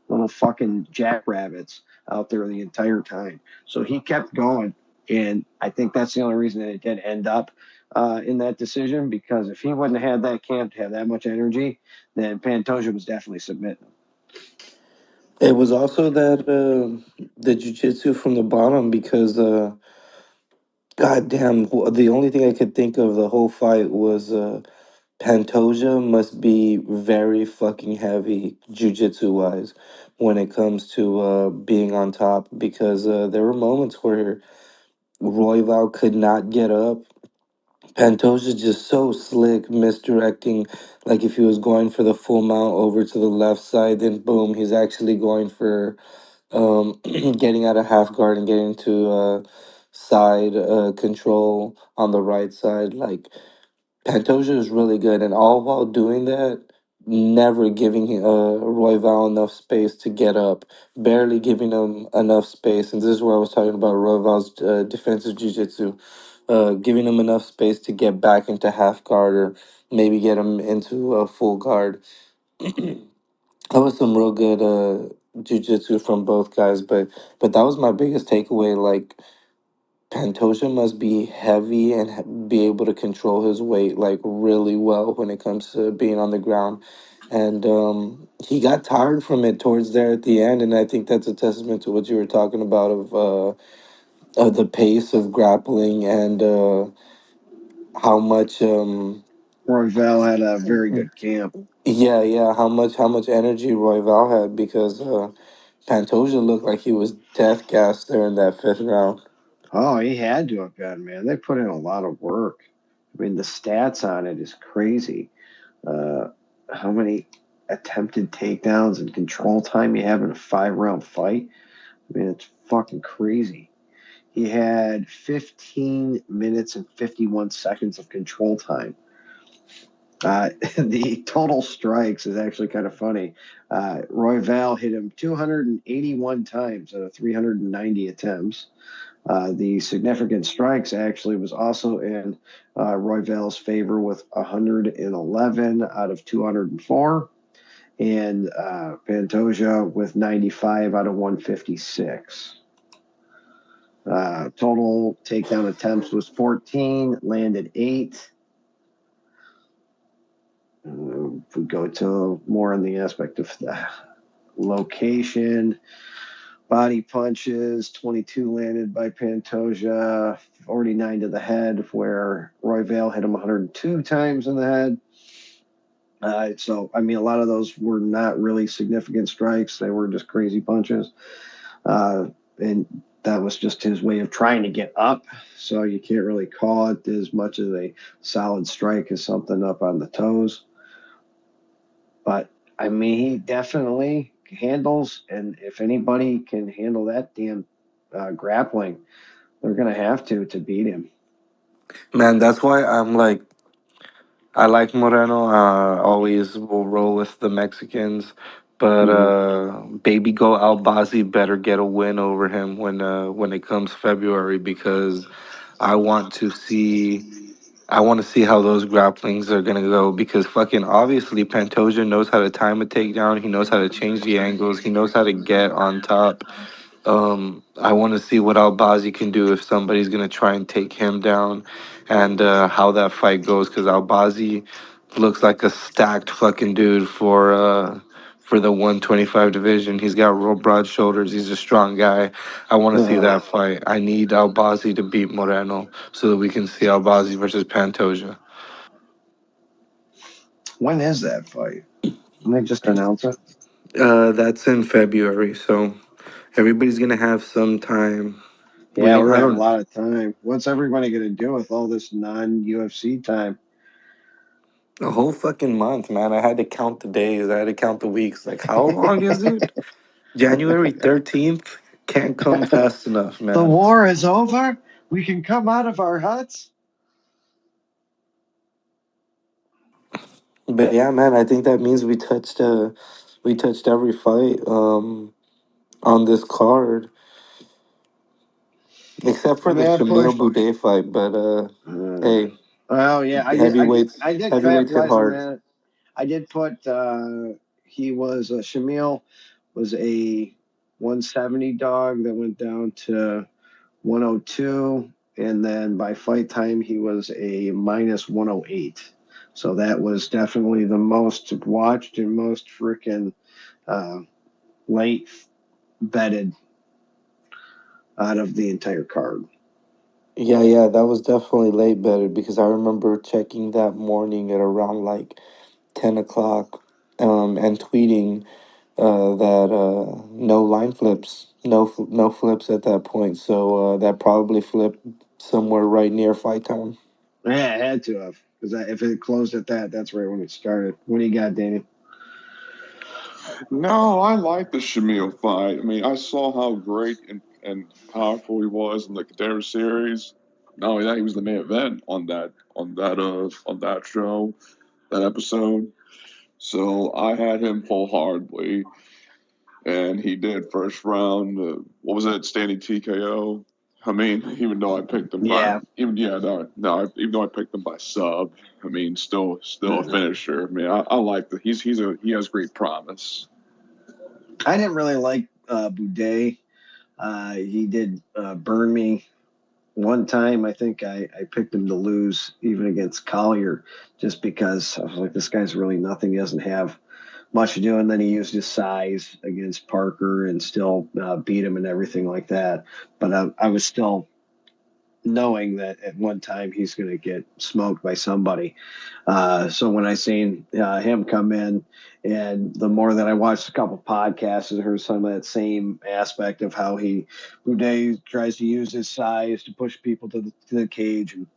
little fucking jackrabbits out there the entire time. So he kept going. And I think that's the only reason that it did end up in that decision because if he wouldn't have had that camp to have that much energy, then Pantoja was definitely submitting him. It was also that the jujitsu from the bottom because God damn, the only thing I could think of the whole fight was Pantoja must be very fucking heavy jujitsu wise when it comes to being on top because there were moments where Royval could not get up. Pantoja's just so slick, misdirecting. Like if he was going for the full mount over to the left side, then boom, he's actually going for getting out of half guard and getting to side control on the right side. Like Pantoja is really good, and all while doing that, never giving Royval enough space to get up, barely giving him enough space. And this is where I was talking about Royval's defensive jiu-jitsu, giving him enough space to get back into half guard or maybe get him into a full guard. That was some real good jiu-jitsu from both guys, but that was my biggest takeaway. Like Pantoja must be heavy and be able to control his weight like really well when it comes to being on the ground. And he got tired from it towards there at the end, and I think that's a testament to what you were talking about of the pace of grappling and how much Royval had a very good camp. yeah, how much energy Royval had because Pantoja looked like he was death gassed there in that fifth round. Oh, he had to have been, man. They put in a lot of work. I mean, the stats on it is crazy. Uh, how many attempted takedowns and control time you have in a 5 round fight? I mean, it's fucking crazy. He had 15 minutes and 51 seconds of control time. The total strikes is actually kind of funny. Royval hit him 281 times out of 390 attempts. The significant strikes actually was also in Royval's favor with 111 out of 204, and Pantoja with 95 out of 156. Total takedown attempts was 14, landed 8. If we go to more on the aspect of the location, body punches, 22 landed by Pantoja, 49 to the head, where Royval hit him 102 times in the head. So, I mean, a lot of those were not really significant strikes. They were just crazy punches. And that was just his way of trying to get up. So you can't really call it as much as a solid strike as something up on the toes. But I mean, he definitely handles, and if anybody can handle that damn grappling, they're gonna have to beat him. Man, that's why I'm like I like Moreno. Always will roll with the Mexicans, but Mm-hmm. Baby Go Albazi better get a win over him when it comes February because I want to see I want to see how those grapplings are gonna go because fucking obviously Pantoja knows how to time a takedown. He knows how to change the angles. He knows how to get on top. I want to see what Albazi can do if somebody's gonna try and take him down, and how that fight goes. Because Albazi looks like a stacked fucking dude for the 125 division. He's got real broad shoulders. He's a strong guy. I want to see that fight. I need Albazi to beat Moreno so that we can see Albazi versus Pantoja. When is that fight? Didn't they just announce it? That's in February, so everybody's gonna have some time. Yeah, we're I gonna have a don't. lot of time. What's everybody gonna do with all this non-UFC time? A whole fucking month, man. I had to count the days. I had to count the weeks. Like, how long is it? January 13th can't come fast enough, The man. war is over. We can come out of our huts. But yeah, man, I think that means we touched every fight on this card, except I for the mean, I Shamil pushed. Boudet fight. But hey, Oh yeah, I did. heavyweights I did heavyweights hit capitalize on hard. that. I did put. He was Shamil was a 170 dog that went down to 102, and then by fight time he was a minus 108. So that was definitely the most watched and most freaking uh, late betted out of the entire card. Yeah, that was definitely late better because I remember checking that morning at around like 10 o'clock, and tweeting that no line flips, no flips at that point. So that probably flipped somewhere right near fight time. Yeah, it had to have because if it closed at that, that's right when it started. What do you got, Danny? No, I like the Shamil fight. I mean, I saw how great and powerful he was in the Contender Series. Not only that, he was the main event on that show, that episode. So I had him wholeheartedly, and he did first round. What was it? Standing TKO. I mean, even though I picked him by Yeah. even though I picked him by sub, I mean, still a finisher. I mean, I like the he has great promise. I didn't really like Boudet. He did burn me one time. I think I picked him to lose even against Collier just because I was like, this guy's really nothing. He doesn't have much to do. And then he used his size against Parker and still beat him and everything like that. But I was still knowing that at one time he's going to get smoked by somebody. So when I seen him come in, and the more that I watched a couple podcasts and heard some of that same aspect of how Boudet tries to use his size to push people to the cage and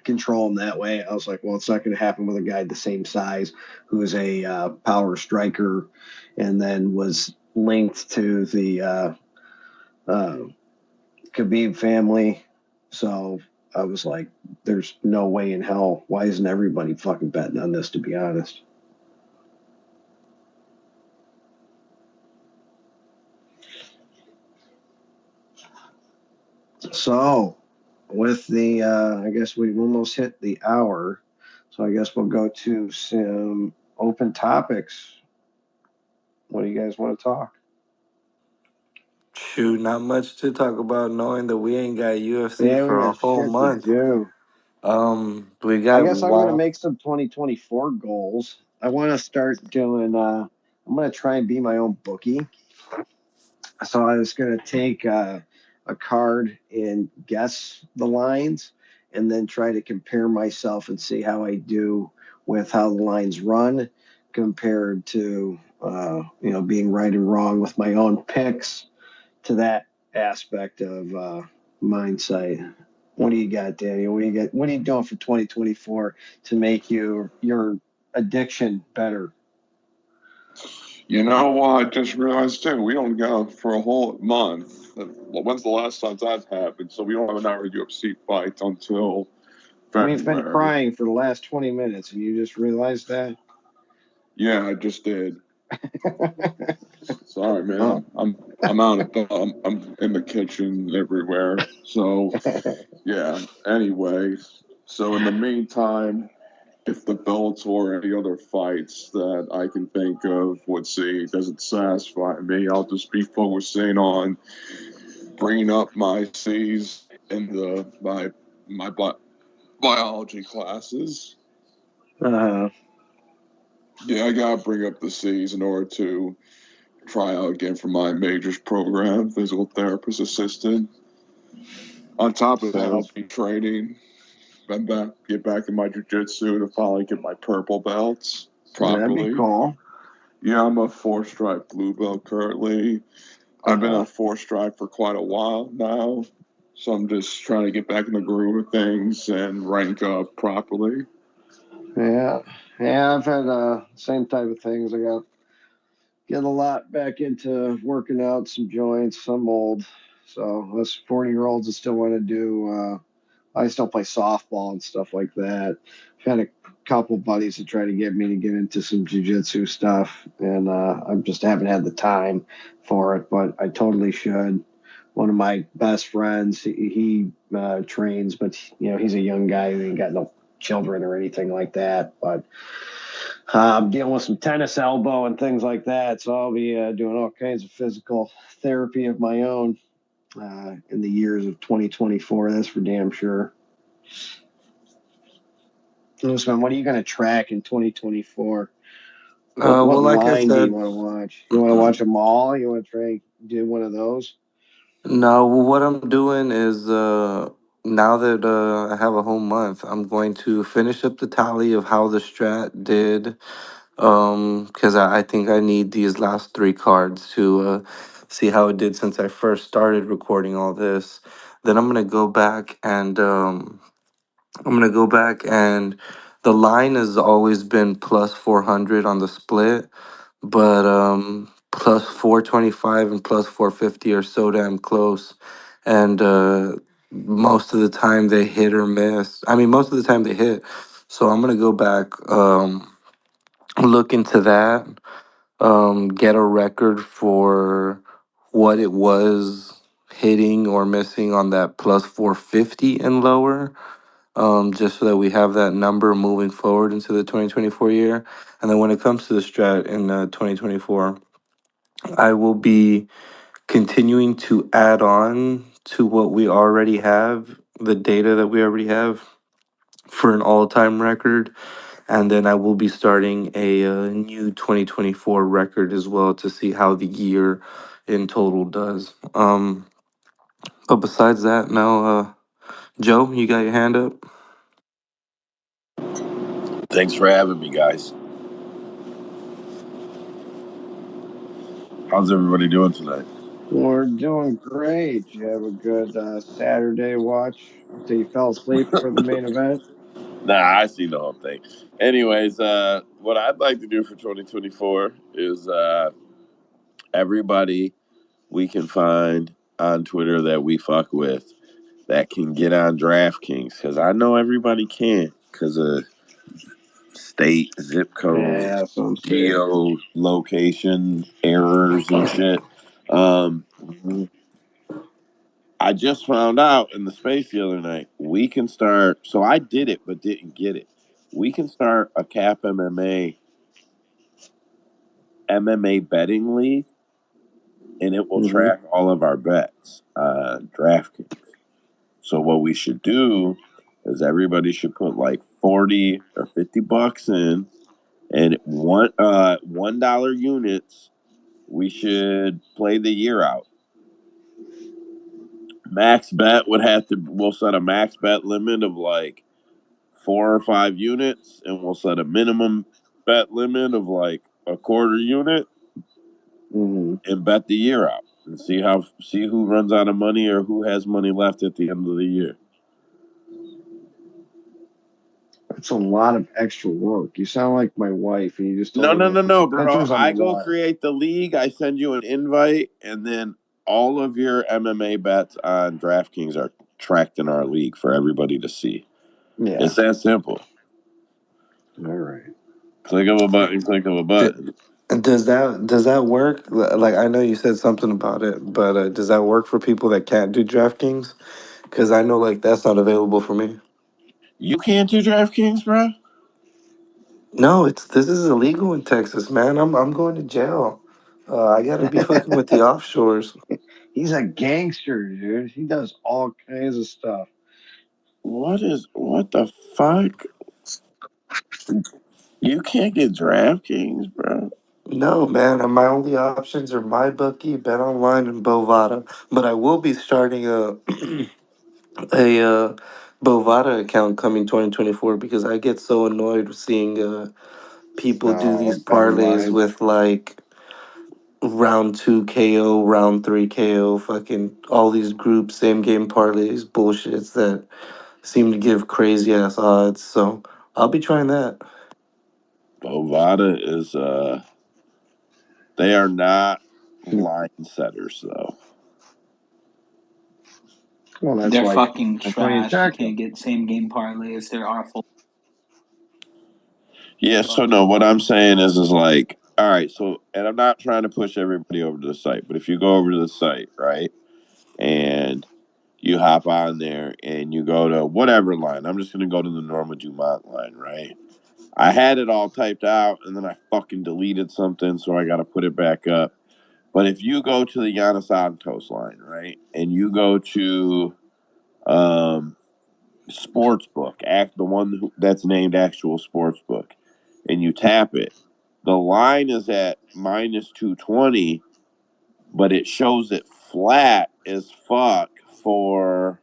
control them that way, I was like, well, it's not going to happen with a guy the same size who's a power striker, and then was linked to the uh, Khabib family. So I was like, there's no way in hell. Why isn't everybody fucking betting on this, to be honest? So, with the, I guess we almost hit the hour. So, I guess we'll go to some open topics. What do you guys want to talk? Shoot, not much to talk about knowing that we ain't got UFC Yeah, we for a got whole shit to month. do. We I got guess I'm going to wow. make some 2024 goals. I want to start doing, I'm going to try and be my own bookie. So I was going to take a card and guess the lines and then try to compare myself and see how I do with how the lines run compared to, being right and wrong with my own picks to that aspect of mindset. What do you got, Daniel? What are you doing for 2024 to make your addiction better? You know what? I just realized too. We don't go for a whole month. When's the last time that's happened? So we don't have an hour UFC fight until We've been February. crying for the last 20 minutes, and you just realized that? Yeah, I just did. Sorry, man. Oh. I'm out of I'm in the kitchen everywhere. So yeah. Anyway, so in the meantime, if the Bellator or any other fights that I can think of would see doesn't satisfy me, I'll just be focusing on bringing up my C's in my biology classes. uh, Yeah, I gotta bring up the C's in order to try out again for my majors program, physical therapist assistant. On top of that, I'll Sounds be training. Get back in my jujitsu to finally get my purple belts That'd be properly. cool. Yeah, I'm a 4 stripe blue belt currently. I've been Uh, on 4 stripe for quite a while now, so I'm just trying to get back in the groove of things and rank up properly. yeah, yeah. I've had same type of things. I got getting a lot back into working out some joints. I'm old, so us 40-year-olds that still want to do. I still play softball and stuff like that. I've had a couple buddies that try to get me to get into some jujitsu stuff, and I just haven't had the time for it. But I totally should. One of my best friends, he trains, but he's a young guy who ain't got no children or anything like that. But I'm dealing with some tennis elbow and things like that, so I'll be doing all kinds of physical therapy of my own in the years of 2024. That's for damn sure. Usman, what are you going to track in 2024? What Well, like I line do you said, want to watch? You want to watch them all? You want to try do one of those? no, well, what I'm doing is now that I have a whole month, I'm going to finish up the tally of how the strat did. Because I think I need these last three cards to see how it did since I first started recording all this. Then I'm gonna go back and the line has always been plus 400 on the split, but plus 425 and plus 450 are so damn close, and most of the time they hit or miss. I mean, most of the time they hit. So I'm gonna go back, look into that, get a record for what it was hitting or missing on that plus 450 and lower, just so that we have that number moving forward into the 2024 year. And then when it comes to the strat in 2024, I will be continuing to add on to what we already have, the data that we already have for an all time record. And then I will be starting a, new 2024 record as well to see how the year in total does. But besides that, now, Joe, you got your hand up? Thanks for having me, guys. How's everybody doing tonight? We're doing great. You have a good Saturday watch until you fell asleep for the main event. Nah, I see the whole thing. Anyways, what I'd like to do for 2024 is everybody we can find on Twitter that we fuck with that can get on DraftKings, because I know everybody can't because of state, zip code, Yeah, so I'm saying. geolocation errors and shit. Um, Mhm. I just found out in the space the other night we can start. So I did it but didn't get it. We can start a Cap MMA betting league, and it will Mhm. track all of our bets on DraftKings. So what we should do is everybody should put like 40 or $50 in, and $1 units. We should play the year out. Max bet would have to. We'll set a max bet limit of like 4 or 5 units, and we'll set a minimum bet limit of like a quarter unit, Mhm. and bet the year out and see who runs out of money or who has money left at the end of the year. That's a lot of extra work. You sound like my wife, and you just No, told her no, to no, put no, some bro. pictures on the I go wall. create the league. I send you an invite, and then all of your MMA bets on DraftKings are tracked in our league for everybody to see. Yeah. It's that simple. All right. Click of a button, click of a button. Does that work? Like I know you said something about it, but does that work for people that can't do DraftKings? Because I know like that's not available for me. You can't do DraftKings, bro? No, this is illegal in Texas, man. I'm going to jail. I gotta be fucking with the offshores. He's a gangster, dude. He does all kinds of stuff. What the fuck? You can't get DraftKings, bro. No, man. And my only options are MyBookie, BetOnline, and Bovada. But I will be starting a a Bovada account coming 2024 because I get so annoyed seeing people do No, these bet parlays online. with like round two KO, round three KO, fucking all these group same game parlays, bullshits that seem to give crazy ass odds. So I'll be trying that. Bovada is they are not line setters though. Well, They're fucking that's why you trash. You check them. can't get same game parlays. They're awful. Yeah, so no, what I'm saying is like, all right, so and I'm not trying to push everybody over to the site, but if you go over to the site, right, and you hop on there and you go to whatever line, I'm just gonna go to the Norma Dumont line, right? I had it all typed out and then I fucking deleted something, so I gotta put it back up. But if you go to the Giannis Santos line, right, and you go to um Sportsbook, the one that's named actual Sportsbook, and you tap it, the line is at minus 220, but it shows it flat as fuck for,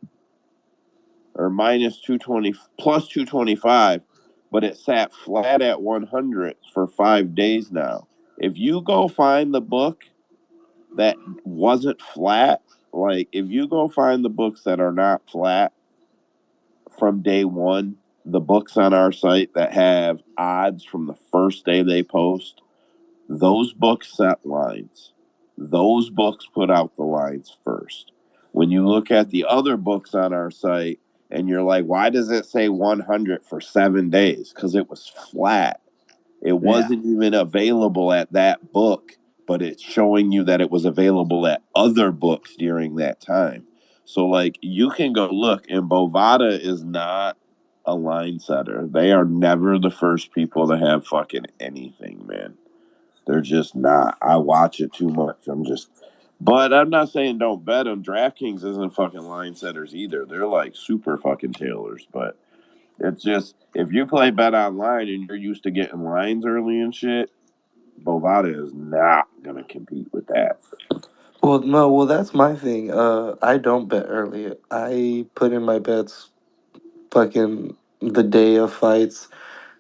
or minus 220 plus 225, but it sat flat at 100 for 5 days now. If you go find the book that wasn't flat, like if you go find the books that are not flat from day one, the books on our site that have odds from the first day they post, those books set lines. Those books put out the lines first. When you look at the other books on our site and you're like, why does it say 100 for 7 days? Because it was flat. It wasn't even available at that book, but it's showing you that it was available at other books during that time. So, like, you can go look, and Bovada is not a line setter. They are never the first people to have fucking anything, man. They're just not. I watch it too much. But I'm not saying don't bet them. DraftKings isn't fucking line setters either. They're like super fucking tailors, but it's just if you play bet online and you're used to getting lines early and shit, Bovada is not gonna compete with that. Well, no, well that's my thing. I don't bet early. I put in my bets fucking the day of fights.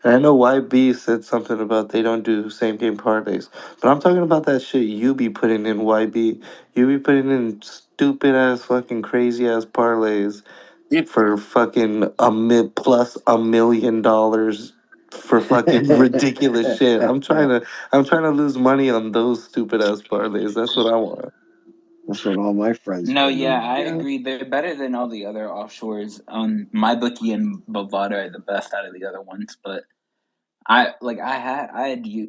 And I know YB said something about they don't do same game parlays, but I'm talking about that shit you be putting in, YB. You be putting in stupid ass fucking crazy ass parlays It, for fucking a mid plus $1 million for fucking ridiculous shit. I'm trying to lose money on those stupid ass parlays. That's what I want. That's what all my friends No, been yeah, doing. I Yeah. agree. They're better than all the other offshores. MyBookie and Bovada are the best out of the other ones. But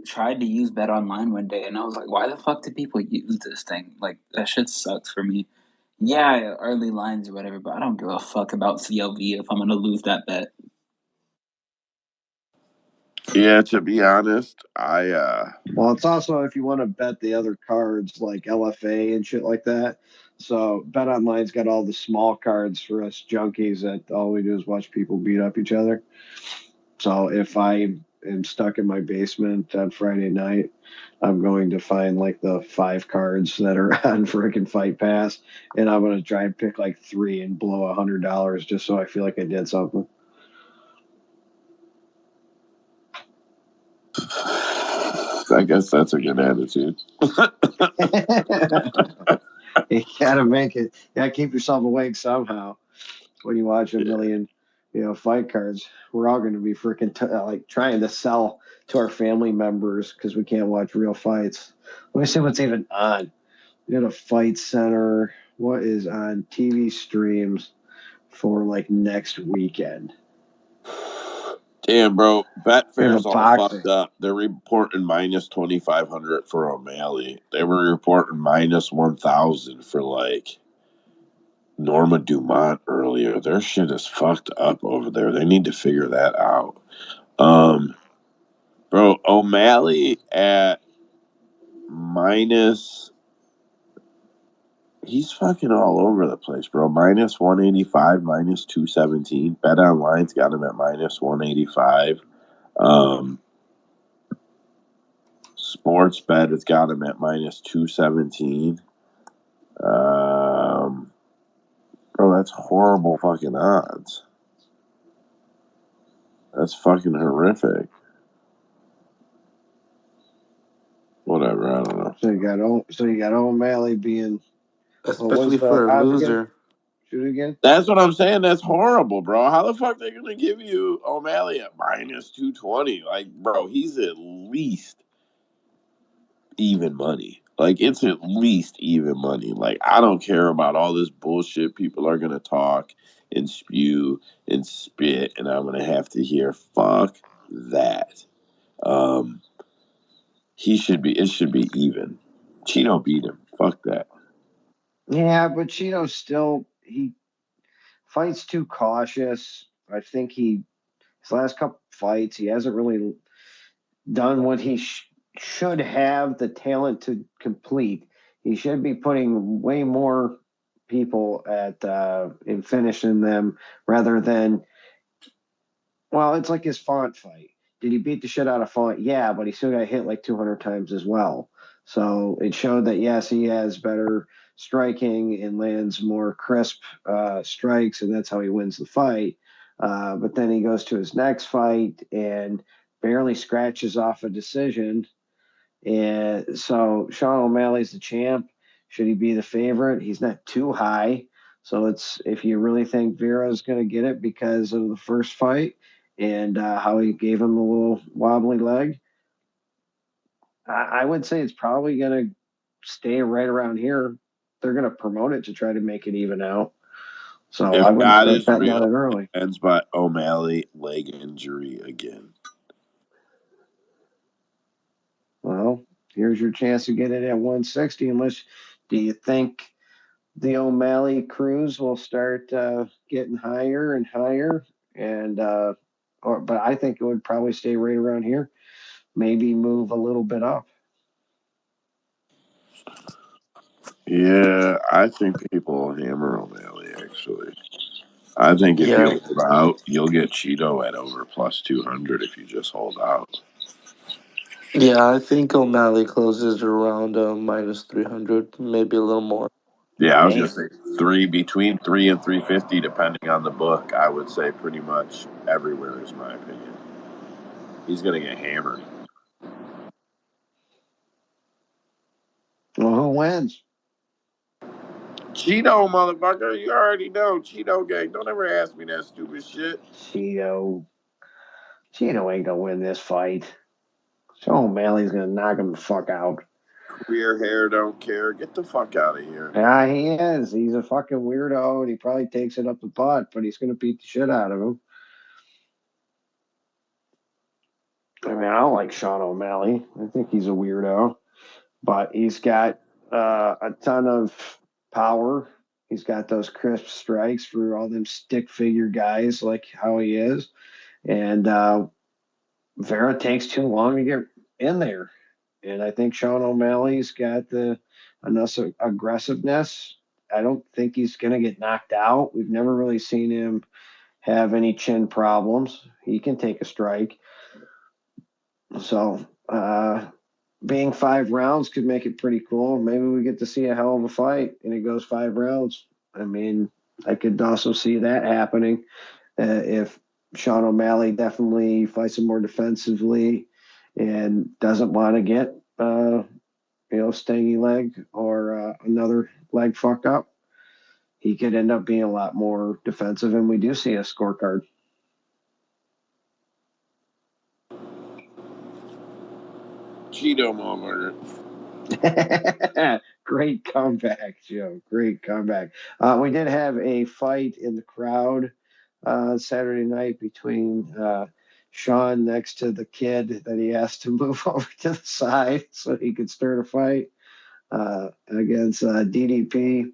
tried to use Bet Online one day, and I was like, why the fuck do people use this thing? Like that shit sucks for me. Yeah, early lines or whatever, but I don't give a fuck about CLV if I'm gonna lose that bet. yeah, to be honest, Well, it's also if you want to bet the other cards like LFA and shit like that. So Bet Online's got all the small cards for us junkies that all we do is watch people beat up each other. So if I am stuck in my basement on Friday night, I'm going to find like the 5 cards that are on freaking Fight Pass, and I'm gonna try and pick like 3 and blow $100 just so I feel like I did something. I guess that's a good attitude. You gotta make it. You gotta keep yourself awake somehow when you watch a million, fight cards. We're all going to be freaking like trying to sell to our family members because we can't watch real fights. Let me see what's even on. We got a fight center. What is on TV streams for like next weekend? Damn, bro, There's a Betfair's all boxing. fucked up. They're reporting minus 2,500 for O'Malley. They were reporting minus 1,000 for like Norma Dumont earlier. Their shit is fucked up over there. They need to figure that out. Um, bro, O'Malley at minus. He's fucking all over the place, bro. Minus 185, minus 217. Bet Online's got him at minus 185. Um, Sports bet has got him at minus 217. Bro, that's horrible fucking odds. That's fucking horrific. Whatever, I don't know. So you got O'Malley being. What was especially the for a odds again? loser. Shoot it again. That's what I'm saying. That's horrible, bro. How the fuck they gonna give you O'Malley at minus 220? Like, bro, he's at least even money. Like, it's at least even money. Like, I don't care about all this bullshit people are gonna talk and spew and spit, and I'm gonna have to hear fuck that. Um, it should be even. Chino beat him. Fuck that. Yeah, but Cheeto still he fights too cautious. I think his last couple fights he hasn't really done what he should have the talent to complete. He should be putting way more people at in finishing them rather than. Well, it's like his Font fight. Did he beat the shit out of Font? Yeah, but he still got hit like 200 times as well. So it showed that yes, he has better striking and lands more crisp strikes, and that's how he wins the fight. But then he goes to his next fight and barely scratches off a decision. And so Sean O'Malley's the champ. Should he be the favorite? He's not too high. So it's if you really think Vera's going to get it because of the first fight and how he gave him the little wobbly leg, I would say it's probably going to stay right around here. They're going to promote it to try to make it even out. So I If wouldn't God start is betting on real, it early. ends by O'Malley leg injury again. Well, here's your chance to get it at 160. Unless, do you think the O'Malley cruise will start getting higher and higher, and but I think it would probably stay right around here, maybe move a little bit up. Yeah, I think people will hammer O'Malley, actually. I think if Yeah, you hold out, you'll get Cheeto at over plus 200 if you just hold out. yeah. I think O'Malley closes around minus 300, maybe a little more. Yeah, I was going to Maybe. say between 3 and 350, depending on the book. I would say pretty much everywhere is my opinion. He's going to get hammered. Well, who wins? Cheeto, motherfucker. You already know. Cheeto gang. Don't ever ask me that stupid shit. Cheeto. Cheeto ain't gonna win this fight. So O'Malley's gonna knock him the fuck out. Queer hair don't care. Get the fuck out of here. Yeah, he is. He's a fucking weirdo, and he probably takes it up the butt, but he's gonna beat the shit out of him. I mean, I don't like Sean O'Malley. I think he's a weirdo, but he's got a ton of power. He's got those crisp strikes for all them stick figure guys like how he is. And Vera takes too long to get in there. And I think Sean O'Malley's got the enough aggressiveness. I don't think he's going to get knocked out. We've never really seen him have any chin problems. He can take a strike. So, being 5 rounds could make it pretty cool. Maybe we get to see a hell of a fight and it goes 5 rounds. I mean, I could also see that happening if Sean O'Malley definitely fights him more defensively and doesn't want to get, stingy leg or another leg fuck up. He could end up being a lot more defensive, and we do see a scorecard. Cheeto motherfucker. Great comeback, Joe. Great comeback. We did have a fight in the crowd Saturday night between Sean next to the kid that he asked to move over to the side so he could start a fight against DDP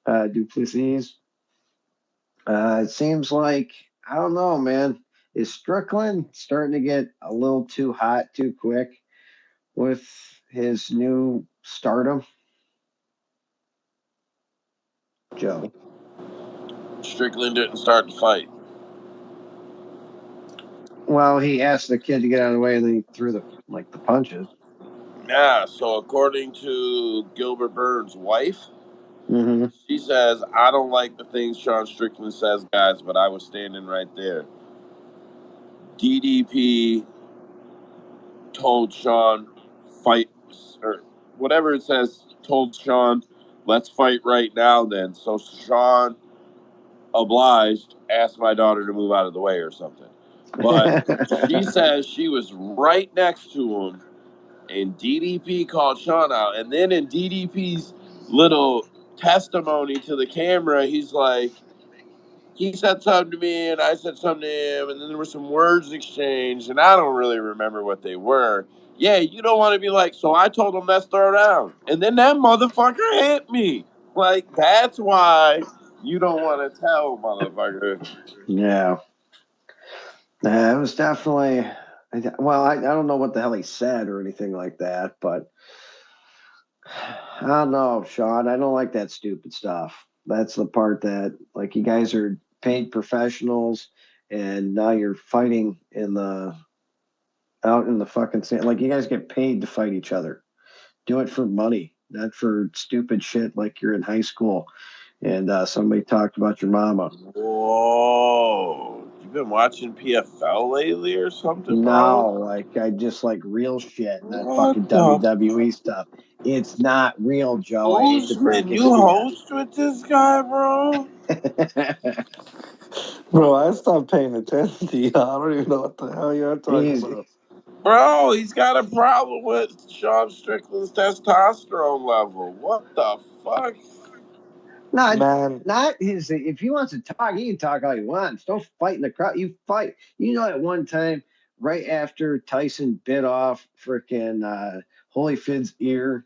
Duplessis. It seems like, I don't know, man. Is Strickland starting to get a little too hot too quick with his new stardom? Joe. Strickland didn't start the fight. Well, he asked the kid to get out of the way, and then he threw the punches. Yeah, so according to Gilbert Burns' wife, Mm-hmm. she says, I don't like the things Sean Strickland says, guys, but I was standing right there. DDP told Sean, fight, or whatever it says, told Sean, let's fight right now then. So Sean obliged, asked my daughter to move out of the way or something. But she says she was right next to him, and DDP called Sean out. And then in DDP's little testimony to the camera, he's like, he said something to me, and I said something to him, and then there were some words exchanged, and I don't really remember what they were. Yeah, you don't want to be like, so I told him let's throw down, and then that motherfucker hit me. Like, that's why you don't want to tell, motherfucker. Yeah. It was definitely. Well, I don't know what the hell he said or anything like that, but I don't know, Sean. I don't like that stupid stuff. That's the part that, like, you guys are paid professionals, and now you're fighting in the out in the fucking sand. Like, you guys get paid to fight each other. Do it for money, not for stupid shit like you're in high school and somebody talked about your mama. Whoa. You been watching PFL lately or something, bro? No, like I just like real shit, not fucking What the WWE stuff. It's not real, Joe. I hate to break Usman? it You to you. host with this guy, bro? Bro, I stopped paying attention to you. I don't even know what the hell you're talking He's about. Bro, he's got a problem with Sean Strickland's testosterone level. What the fuck? not Man, not his. If he wants to talk, he can talk all he wants. Don't fight in the crowd. You fight. You know, at one time, right after Tyson bit off freaking Holyfield's ear,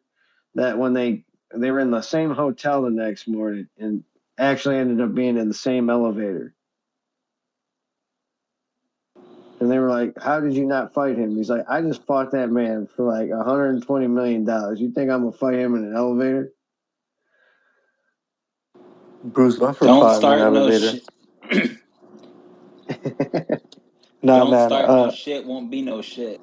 that when they were in the same hotel the next morning and actually ended up being in the same elevator. And they were like, "How did you not fight him?" He's like, "I just fought that man for like $120 million. You think I'm gonna fight him in an elevator?" Bruce Buffer Don't fought in an start no elevator. shit. Nah, Don't man. start no shit. Won't be no shit.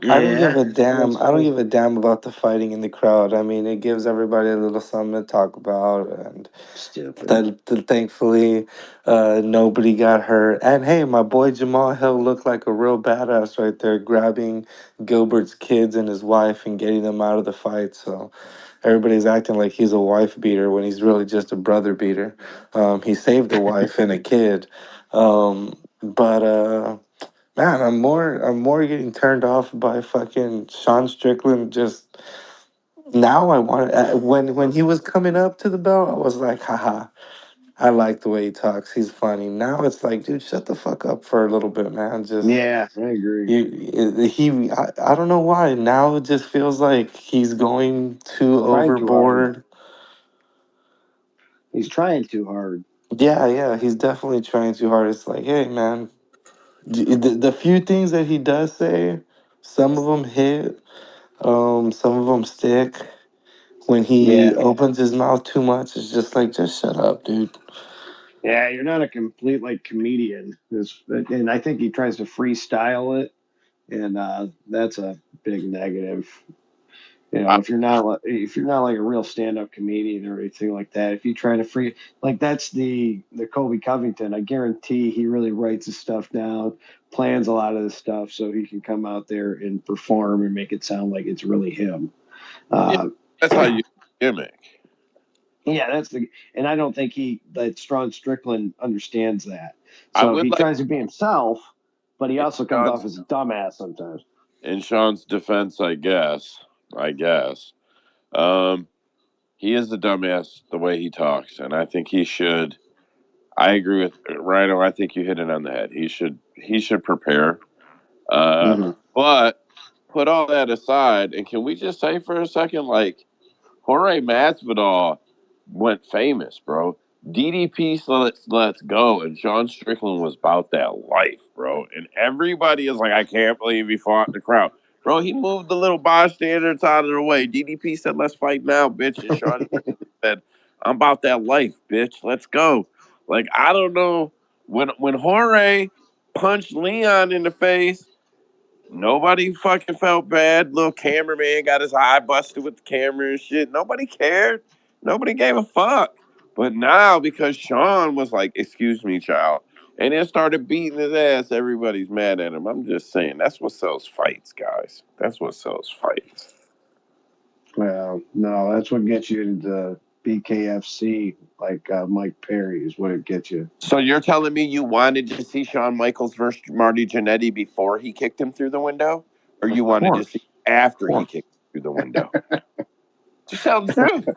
I don't give Yeah, a damn. that's I don't true. give a damn about the fighting in the crowd. I mean, it gives everybody a little something to talk about, and Stupid. that thankfully nobody got hurt. And hey, my boy Jamal Hill looked like a real badass right there, grabbing Gilbert's kids and his wife and getting them out of the fight. So everybody's acting like he's a wife beater when he's really just a brother beater. He saved a wife and a kid, but. Man, I'm more getting turned off by fucking Sean Strickland. Just now, I want when he was coming up to the belt, I was like, haha, I like the way he talks. He's funny. Now it's like, dude, shut the fuck up for a little bit, man. Just Yeah, I agree. I don't know why. Now it just feels like he's going too Trying too hard. overboard. He's trying too hard. Yeah, yeah, he's definitely trying too hard. It's like, hey, man, the few things that he does say, some of them hit. Some of them stick. When he Yeah, opens his mouth too much, it's just like, just shut up, dude. yeah. You're not a complete like comedian. And I think he tries to freestyle it, and that's a big negative. You know, I, if you're not like a real stand-up comedian or anything like that, if you try to free like that's the Kobe Covington. I guarantee he really writes his stuff down, plans a lot of the stuff so he can come out there and perform and make it sound like it's really him. yeah, Uh, that's how you gimmick. yeah, and I don't think that Strawn Strickland understands that. I So would he like tries to be himself, but he in also comes off Sean's, as a dumbass sometimes. in Sean's defense, I guess. I guess. Um, he is the dumbass the way he talks, and I think he should. I agree with Rhino. I think you hit it on the head. He should prepare. Uh, Mm-hmm. but put all that aside, and can we just say for a second, like Jorge Masvidal went famous, bro. DDP let's go, and Sean Strickland was about that life, bro. And everybody is like, I can't believe he fought in the crowd, bro. He moved the little bystanders out of the way. DDP said, "Let's fight now, bitch," and Sean said, "I'm about that life, bitch. Let's go." Like I don't know when Jorge punched Leon in the face. Nobody fucking felt bad. Little cameraman got his eye busted with the camera and shit. Nobody cared. Nobody gave a fuck. But now, because Sean was like, "Excuse me, child," and then started beating his ass, everybody's mad at him. I'm just saying, that's what sells fights, guys. That's what sells fights. Well, no, that's what gets you into BKFC, like Mike Perry is what it gets you. So you're telling me you wanted to see Shawn Michaels versus Marty Jannetty before he kicked him through the window? Or you wanted to see after he kicked him through the window? Just tell the truth.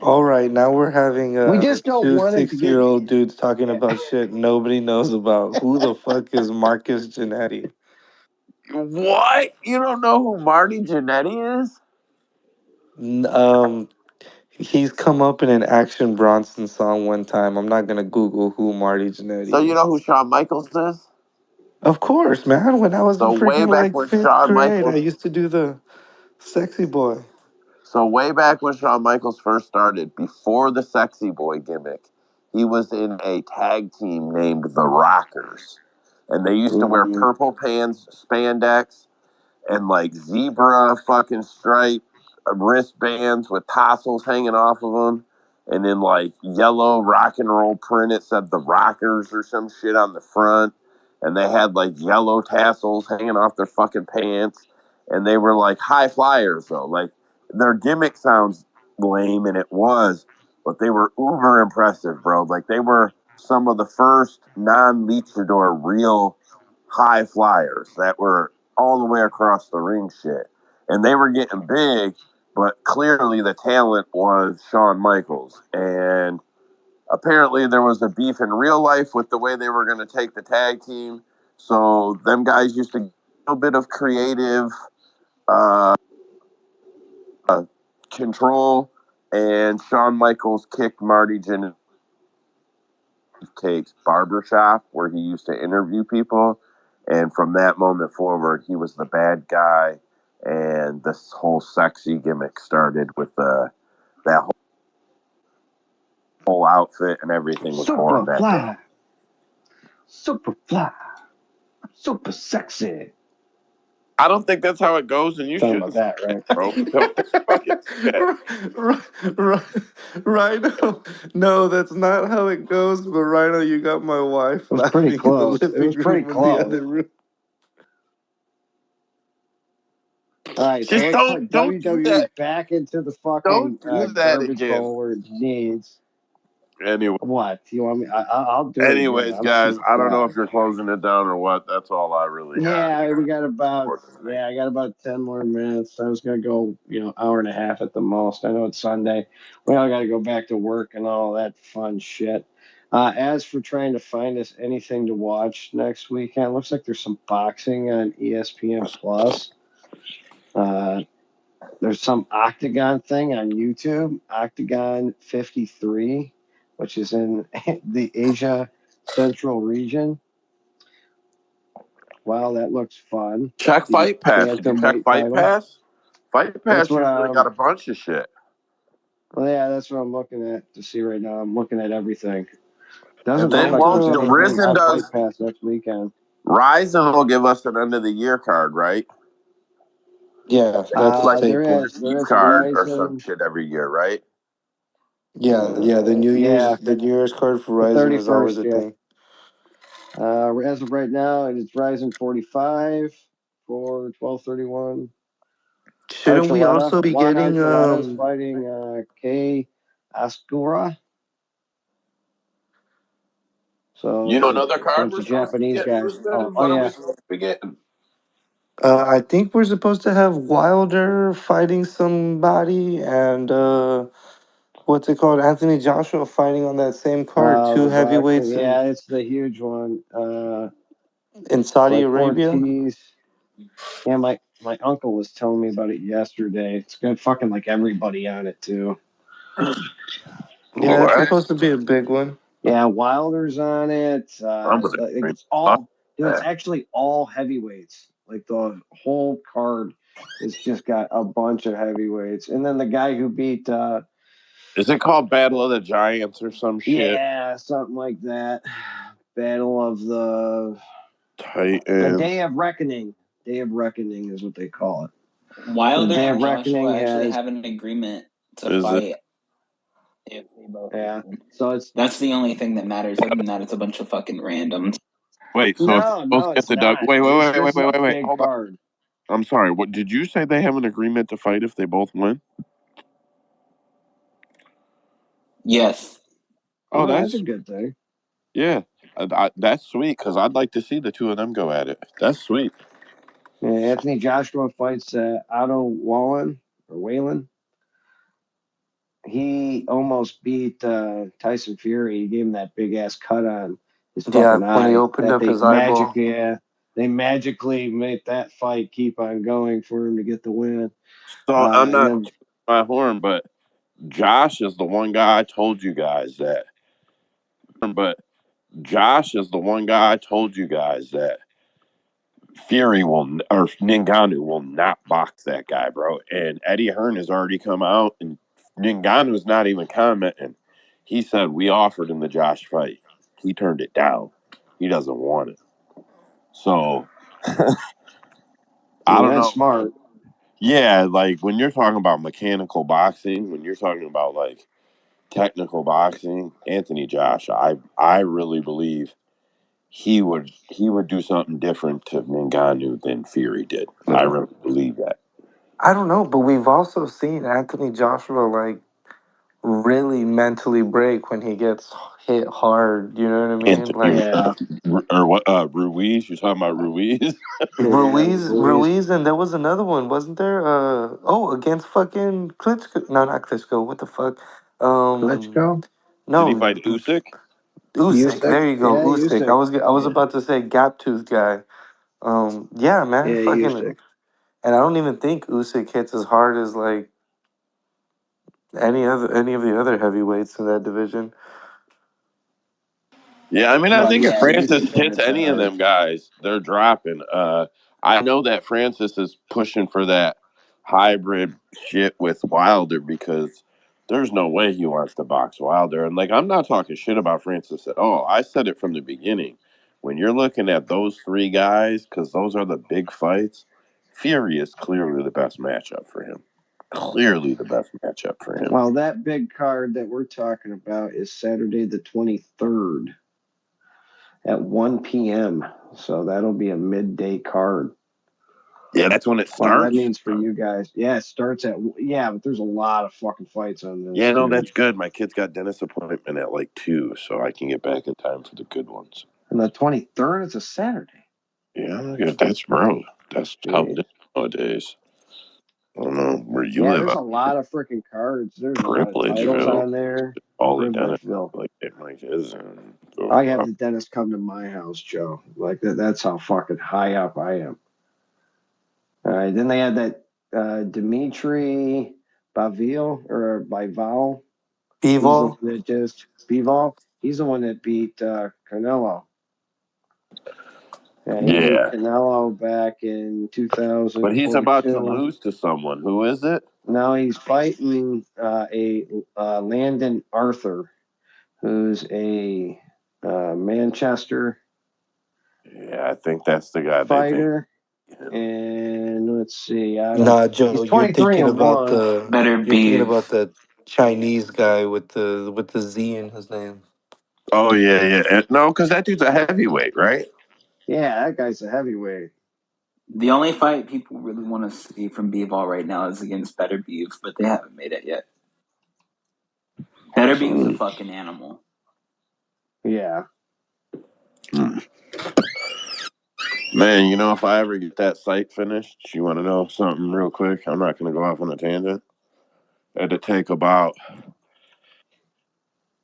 All right, now we're having We just don't two want it to get. 60-year-old dudes talking about shit nobody knows about. Who the fuck is Marcus Jannetty? What? You don't know who Marty Jannetty is? He's come up in an Action Bronson song one time. I'm not gonna Google who Marty Jannetty So you is. know who Shawn Michaels is? Of course, man. When I was in So way freaking back like when fifth Shawn grade, I Michaels used to do the sexy boy. So way back when Shawn Michaels first started, before the sexy boy gimmick, he was in a tag team named the Rockers. And they used to wear purple pants, spandex, and like zebra fucking stripe wristbands with tassels hanging off of them, and then like yellow rock and roll print. It said the Rockers or some shit on the front, and they had like yellow tassels hanging off their fucking pants, and they were like high flyers though. Like their gimmick sounds lame, and it was, but they were uber impressive, bro. Like they were some of the first non-luchador real high flyers that were all the way across the ring shit. And they were getting big, but clearly the talent was Shawn Michaels. And apparently there was a beef in real life with the way they were going to take the tag team. So them guys used to get a little bit of creative uh, control. And Shawn Michaels kicked Marty Jannetty Cake's barbershop where he used to interview people. And from that moment forward, he was the bad guy. And this whole sexy gimmick started with that whole outfit and everything was born that day. Super fly, super sexy. I don't think that's how it goes, and you Talking shouldn't about that, say right? that, bro. Don't fucking say Rhino. No, that's not how it goes. But Rhino, you got my wife It was pretty laughing in the close. It living was pretty room in the close. other room. All right, so Just let's put don't do WWE that. back into the fucking Don't do that garbage again. bowl where it needs. Anyway. What? You want me? I'll do it again. Anyways, I'm guys, super I don't know proud. if you're closing it down or what. That's all I really had. Yeah, we got about Unfortunately. I got about 10 more minutes. I was gonna go, hour and a half at the most. I know it's Sunday. We all gotta go back to work and all that fun shit. As for trying to find us anything to watch next weekend, looks like there's some boxing on ESPN Plus. There's some Octagon thing on YouTube, Octagon 53, which is in the Asia Central region. Wow, that looks fun. Check The Fight Pass. Did you check bantamweight Fight title. Pass? Fight That's Pass what usually got a bunch of shit. Well, yeah, that's what I'm looking at to see right now. I'm looking at everything. Doesn't look Then like there's won't anything Risen on Fight does Pass next weekend. Ryzen will give us an end of the year card, right? Yeah, that's Like state There point. is Eve a card or some Ryzen. shit every year, right? Yeah. Yeah, The New Year's card for the Ryzen is always 31st. a Yeah. thing. As of right now, it is Ryzen 45 for 12/31. Shouldn't we also be Juan getting Archuleta is fighting Kei Asakura. So You know it's a another card bunch we're of supposed to be Japanese getting for guys. Zen? Oh What are we yeah. supposed to be getting? I think we're supposed to have Wilder fighting somebody and what's it called? Anthony Joshua fighting on that same card. Two The boxing. heavyweights Yeah, it's the huge one. in Saudi Like Arabia. Ortiz. Yeah, my uncle was telling me about it yesterday. It's got fucking like everybody on it too. Yeah, it's What? supposed to be a big one. Yeah, Wilder's on it. I'm gonna drink It's all, it's that. actually all heavyweights. Like the whole card is just got a bunch of heavyweights. And then the guy who beat, Is it called Battle of the Giants or some shit? yeah, something like that. Battle of the The Titan. Day of Reckoning. Day of Reckoning is what they call it. Wilder Day and of Reckoning Joshua actually has have an agreement to Is it? fight if they both yeah. win. So it's That's the only thing that matters. Other than that, it's a bunch of fucking randoms. Wait, so if they no, both get it's the dub. not. Wait, wait, This wait, wait, this is wait, a wait, wait. big Hold on. card. I'm sorry. What did you say? They have an agreement to fight if they both win? Yes. Oh, No, that's a that's good thing. yeah. That's sweet because I'd like to see the two of them go at it. That's sweet. Yeah, Anthony Joshua fights Otto Wallen or Whalen. He almost beat Tyson Fury. He gave him that big ass cut on his Yeah, fucking when he eye. opened That up his eyeball. they magically made that fight keep on going for him to get the win. So I'm And not then my horn, but Josh is the one guy I told you guys that. But Josh is the one guy I told you guys that Fury will or Ngannou will not box that guy, bro. And Eddie Hearn has already come out, and Ngannou's not even commenting. He said we offered him the Josh fight. He turned it down. He doesn't want it. So I don't that's know. smart. Yeah, like when you're talking about mechanical boxing, when you're talking about like technical boxing, Anthony Josh, I really believe he would do something different to Ngannou than Fury did. I really believe that. I don't know, but we've also seen Anthony Joshua like really mentally break when he gets hit hard. You know what I mean? Anthony Like Yeah, or what? Ruiz? You're talking about Ruiz? yeah. Ruiz. Ruiz, and there was another one, wasn't there? Against fucking Klitschko. No, not Klitschko. What the fuck? Um, Klitschko. Did he no, fight Usyk? Usyk. Usyk. There you go, Yeah, Usyk. Usyk. I was Yeah, about to say gap tooth guy. Yeah, man, yeah, fucking. Usyk. And I don't even think Usyk hits as hard as like any of the other heavyweights in that division. Yeah, I mean, I But think if yeah, Francis Usyk don't hits hit that any of hard. them guys, they're dropping. I know that Francis is pushing for that hybrid shit with Wilder because there's no way he wants to box Wilder. And like, I'm not talking shit about Francis at all. I said it from the beginning. When you're looking at those three guys, because those are the big fights, Fury is clearly the best matchup for him. Clearly the best matchup for him. Well, that big card that we're talking about is Saturday the 23rd at 1 p.m. So that'll be a midday card. Yeah, that's when it Well, that starts. means for you guys, yeah, it starts at but there's a lot of fucking fights on this, Yeah, no, dude. that's good. My kid's got dentist appointment at like 2, so I can get back in time for the good ones. And the 23rd is a Saturday. Yeah, that's bro. That's how it Jeez. is nowadays. I don't know where you Yeah, live there's at. a lot of freaking cards. There's a lot of titles Privilegeville. on there. All the dentist Privilegeville. like get my kids and I go have up. the dentist come to my house, Joe. Like that's how fucking high up I am. All right. Then they had that Dimitri Bavil or Bival. He's the one Bivol. that just Bivol. He's the one that beat Canelo. Yeah, he beat Yeah, Canelo back in but he's about to 2022. lose to someone. Who is it? Now he's fighting a Landon Arthur, who's a Manchester Yeah, I think that's the guy they think. fighter. And let's see, Nah, Joe, he's 23 and one. Better you're thinking beef. about the Chinese guy with the Z in his name. Oh yeah, yeah. No, because that dude's a heavyweight, right? Yeah, that guy's a heavyweight. The only fight people really want to see from Beevall right now is against Better Beef, but they haven't made it yet. Better Beef's a Mm, fucking animal. yeah. Hmm. Man, you know, if I ever get that site finished, you want to know something real quick? I'm not going to go off on a tangent. It'd take about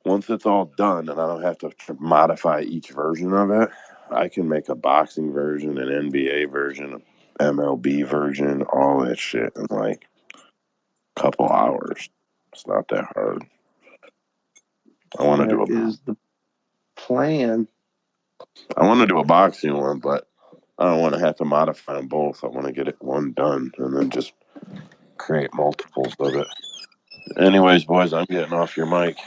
once it's all done and I don't have to modify each version of it, I can make a boxing version, an NBA version, an MLB version, all that shit in like a couple hours. It's not that hard. I want to That do a is the plan. I want to do a boxing one, but I don't want to have to modify them both. I want to get it one done and then just create multiples of it. Anyways, boys, I'm getting off your mic.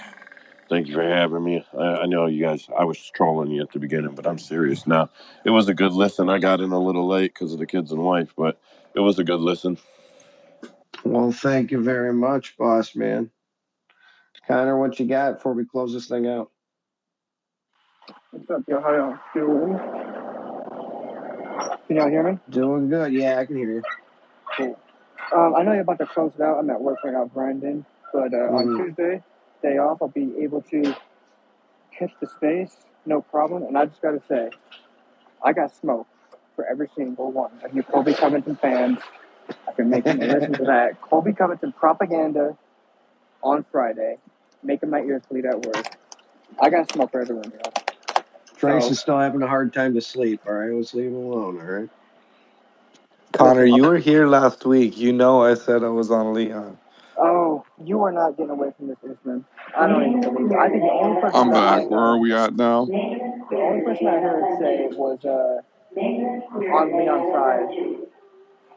Thank you for having me. I know you guys, I was trolling you at the beginning, but I'm serious now. It was a good listen. I got in a little late because of the kids and wife, but it was a good listen. Well, thank you very much, boss man. Connor, what you got before we close this thing out? What's up, yo? How y'all doing? Can y'all hear me? Doing good. Yeah, I can hear you. Cool. I know you're about to close it out. I'm at work right now, grinding. But on Mm-hmm. Tuesday, day off, I'll be able to catch the space, no problem. And I just got to say, I got smoke for every single one of you Colby Covington fans. I've been making them listen to that Colby Covington propaganda on Friday, making my ears bleed at work. I got smoke for everyone, yo. Trace So, is still having a hard time to sleep. All right, let's leave him alone. All right. Connor, listen, you were here last week. You know I said I was on Leon. oh, you are not getting away from this, Usman. I don't even believe it. I think the only person I'm that back. Where are we at now? the only person I heard say it was on Leon's side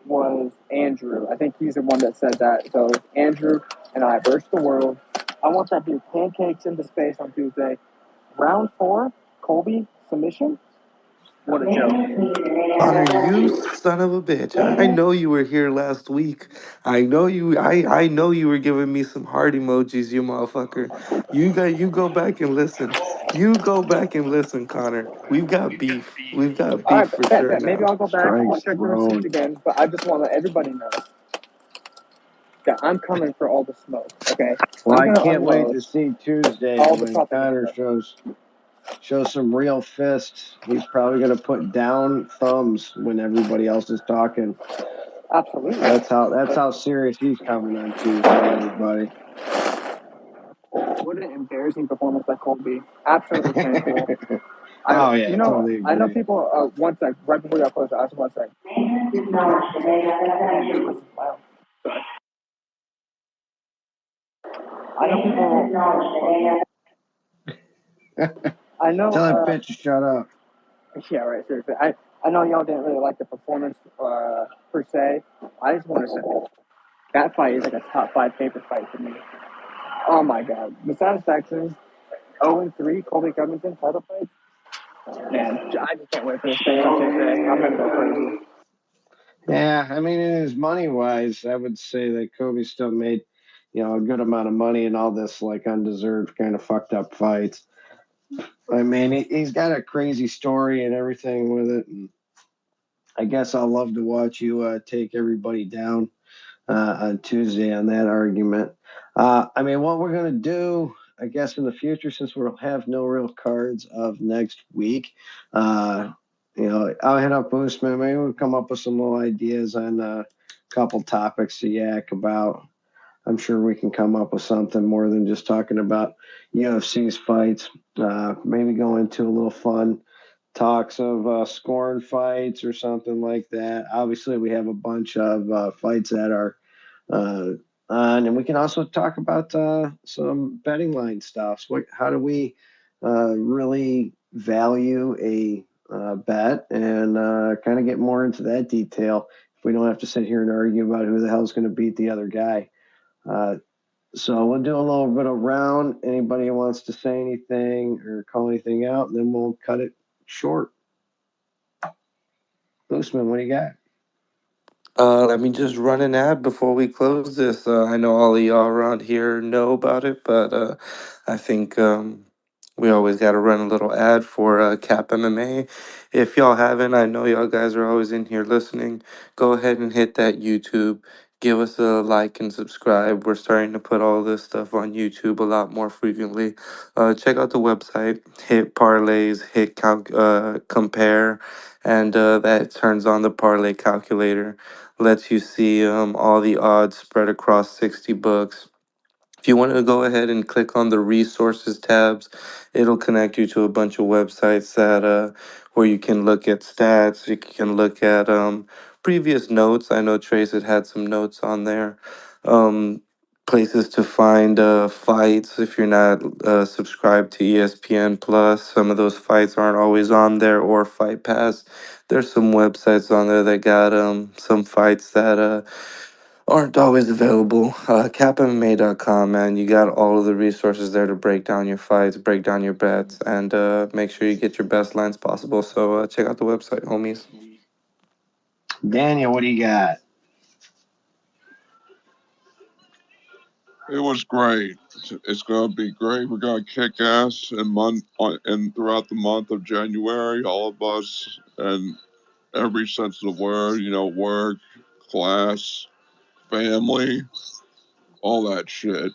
was Andrew. I think he's the one that said that. So Andrew and I versus the world. I want that to be pancakes into space on Tuesday. Round 4, Colby submission. What a joke! Connor, you son of a bitch. I know you were here last week. I know you were giving me some heart emojis, you motherfucker. You go back and listen. You go back and listen, Connor. We've got beef. We've got All beef right, for bet, sure bet. Maybe now. I'll go back. I'll Strikes check the receipts thrown. again. But I just want to let everybody know that I'm coming for all the smoke. Okay, Well, I'm I gonna can't wait unload to see Tuesday all the when Connor propaganda. shows some real fists. He's probably gonna put down thumbs when everybody else is talking. Absolutely. That's how serious he's coming on Tuesday, everybody. What an embarrassing performance by Colby. Absolutely shameful. Oh yeah, totally I know agree. people. One sec, right before you close, I just want to say. This is loud. Sorry. I know people. I know. Tell that bitch to shut up. Yeah, right. Seriously, I know y'all didn't really like the performance per se. I just want to say that fight is like a top 5 favorite fight for me. Oh my god, the satisfaction. 0-3 Colby Covington title fight. Man, I just can't wait for this thing on Tuesday. I'm gonna go crazy. Yeah, I mean, it is money wise, I would say that Kobe still made, a good amount of money in all this like undeserved kind of fucked up fights. I mean, he's got a crazy story and everything with it. And I guess I'll love to watch you take everybody down on Tuesday on that argument. I mean, what we're going to do, I guess, in the future, since we'll have no real cards of next week, uh, I'll hit up Usman. Maybe we'll come up with some little ideas on a couple topics to yak about. I'm sure we can come up with something more than just talking about UFC's fights. Maybe go into a little fun talks of scoring fights or something like that. Obviously, we have a bunch of fights that are uh, and we can also talk about some betting line stuff. So how do we really value a bet and kind of get more into that detail if we don't have to sit here and argue about who the hell's going to beat the other guy? Uh, so we'll do a little bit of round. Anybody who wants to say anything or call anything out, and then we'll cut it short. Usman, what do you got? Let me just run an ad before we close this. I know all of y'all around here know about it, but I think we always got to run a little ad for Cap MMA. If y'all haven't, I know y'all guys are always in here listening. Go ahead and hit that YouTube. Give us a like and subscribe. We're starting to put all this stuff on YouTube a lot more frequently. Check out the website, hit parlays, hit compare, and that turns on the parlay calculator, lets you see all the odds spread across 60 books. If you want to go ahead and click on the resources tabs, it'll connect you to a bunch of websites that where you can look at stats, you can look at previous notes. I know Trace had some notes on there. Um, Places to find fights if you're not subscribed to ESPN Plus. Some of those fights aren't always on there, or Fight Pass. There's some websites on there that got some fights that aren't always available. CapMMA.com, man. You got all of the resources there to break down your fights, break down your bets, and make sure you get your best lines possible. So check out the website, homies. Daniel, what do you got? It was great. It's gonna be great. We're gonna kick ass and throughout the month of January, all of us, and every sense of the word. You know, work, class, family, all that shit.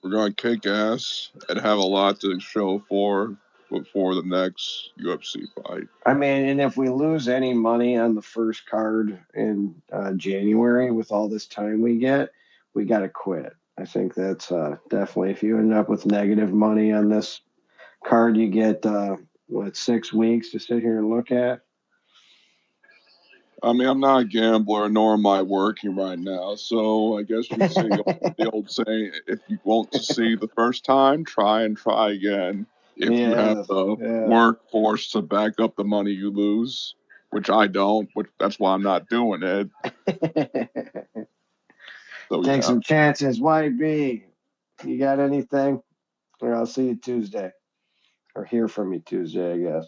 We're gonna kick ass and have a lot to show for before the next UFC fight. I mean, and if we lose any money on the first card in January with all this time we get, we got to quit. I think that's definitely, if you end up with negative money on this card, you get, 6 weeks to sit here and look at? I mean, I'm not a gambler, nor am I working right now. So I guess you'd say the old saying: if you want to see the first time, try and try again. If you have Yeah, the yeah. workforce to back up the money you lose, which I don't, which that's why I'm not doing it. So Take yeah. some chances. YB, you got anything? Or I'll see you Tuesday. Or hear from you Tuesday, I guess.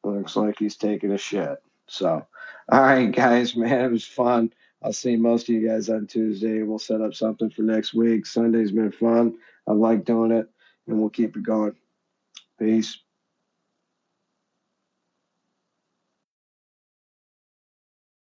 Looks like he's taking a shit. So, all right, guys, man, it was fun. I'll see most of you guys on Tuesday. We'll set up something for next week. Sunday's been fun. I like doing it, and we'll keep it going. Peace.